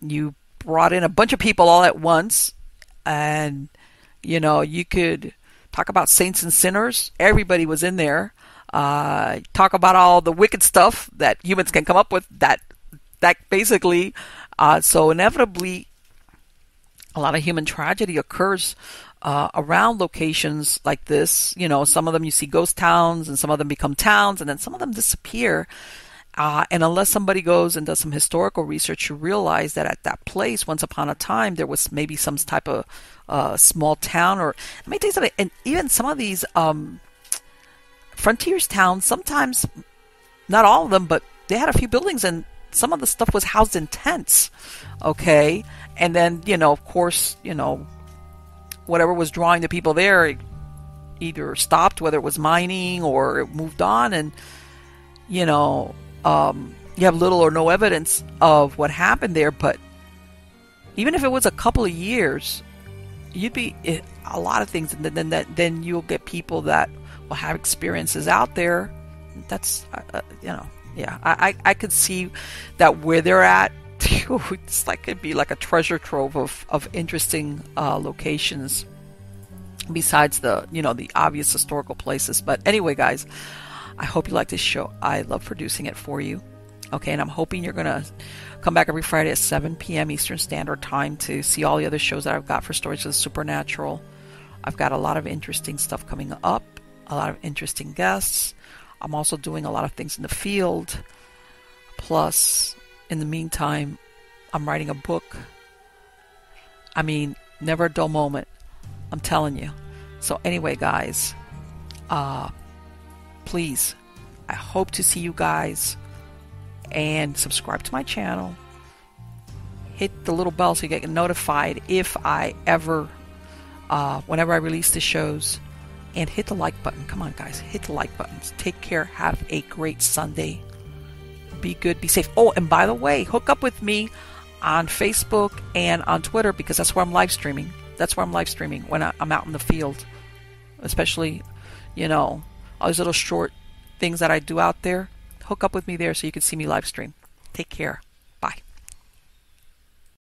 You brought in a bunch of people all at once, and you could talk about saints and sinners. Everybody was in there. Talk about all the wicked stuff that humans can come up with. That basically, so inevitably, a lot of human tragedy occurs around locations like this. Some of them you see ghost towns, and some of them become towns, and then some of them disappear. And unless somebody goes and does some historical research, you realize that at that place, once upon a time, there was maybe some type of small town. Or let me tell you something. And even some of these frontiers towns, sometimes, not all of them, but they had a few buildings, and some of the stuff was housed in tents. Okay, and then of course, whatever was drawing the people there, it either stopped, whether it was mining or it moved on, and you have little or no evidence of what happened there. But even if it was a couple of years, you'd be a lot of things, and then you'll get people that will have experiences out there. That's I could see that where they're at. It's like it'd be like a treasure trove of interesting locations, besides the obvious historical places. But anyway, guys, I hope you like this show. I love producing it for you. Okay, and I'm hoping you're going to come back every Friday at 7 p.m. Eastern Standard Time to see all the other shows that I've got for Stories of the Supernatural. I've got a lot of interesting stuff coming up, a lot of interesting guests. I'm also doing a lot of things in the field. Plus, in the meantime, I'm writing a book. I mean, never a dull moment. I'm telling you. So anyway, guys, please, I hope to see you guys, and subscribe to my channel. Hit the little bell so you get notified if I ever, whenever I release the shows, and hit the like button. Come on, guys, hit the like buttons. Take care. Have a great Sunday. Be good. Be safe. Oh, and by the way, hook up with me on Facebook and on Twitter, because that's where I'm live streaming. That's where I'm live streaming when I'm out in the field, especially, all these little short things that I do out there. Hook up with me there so you can see me live stream. Take care.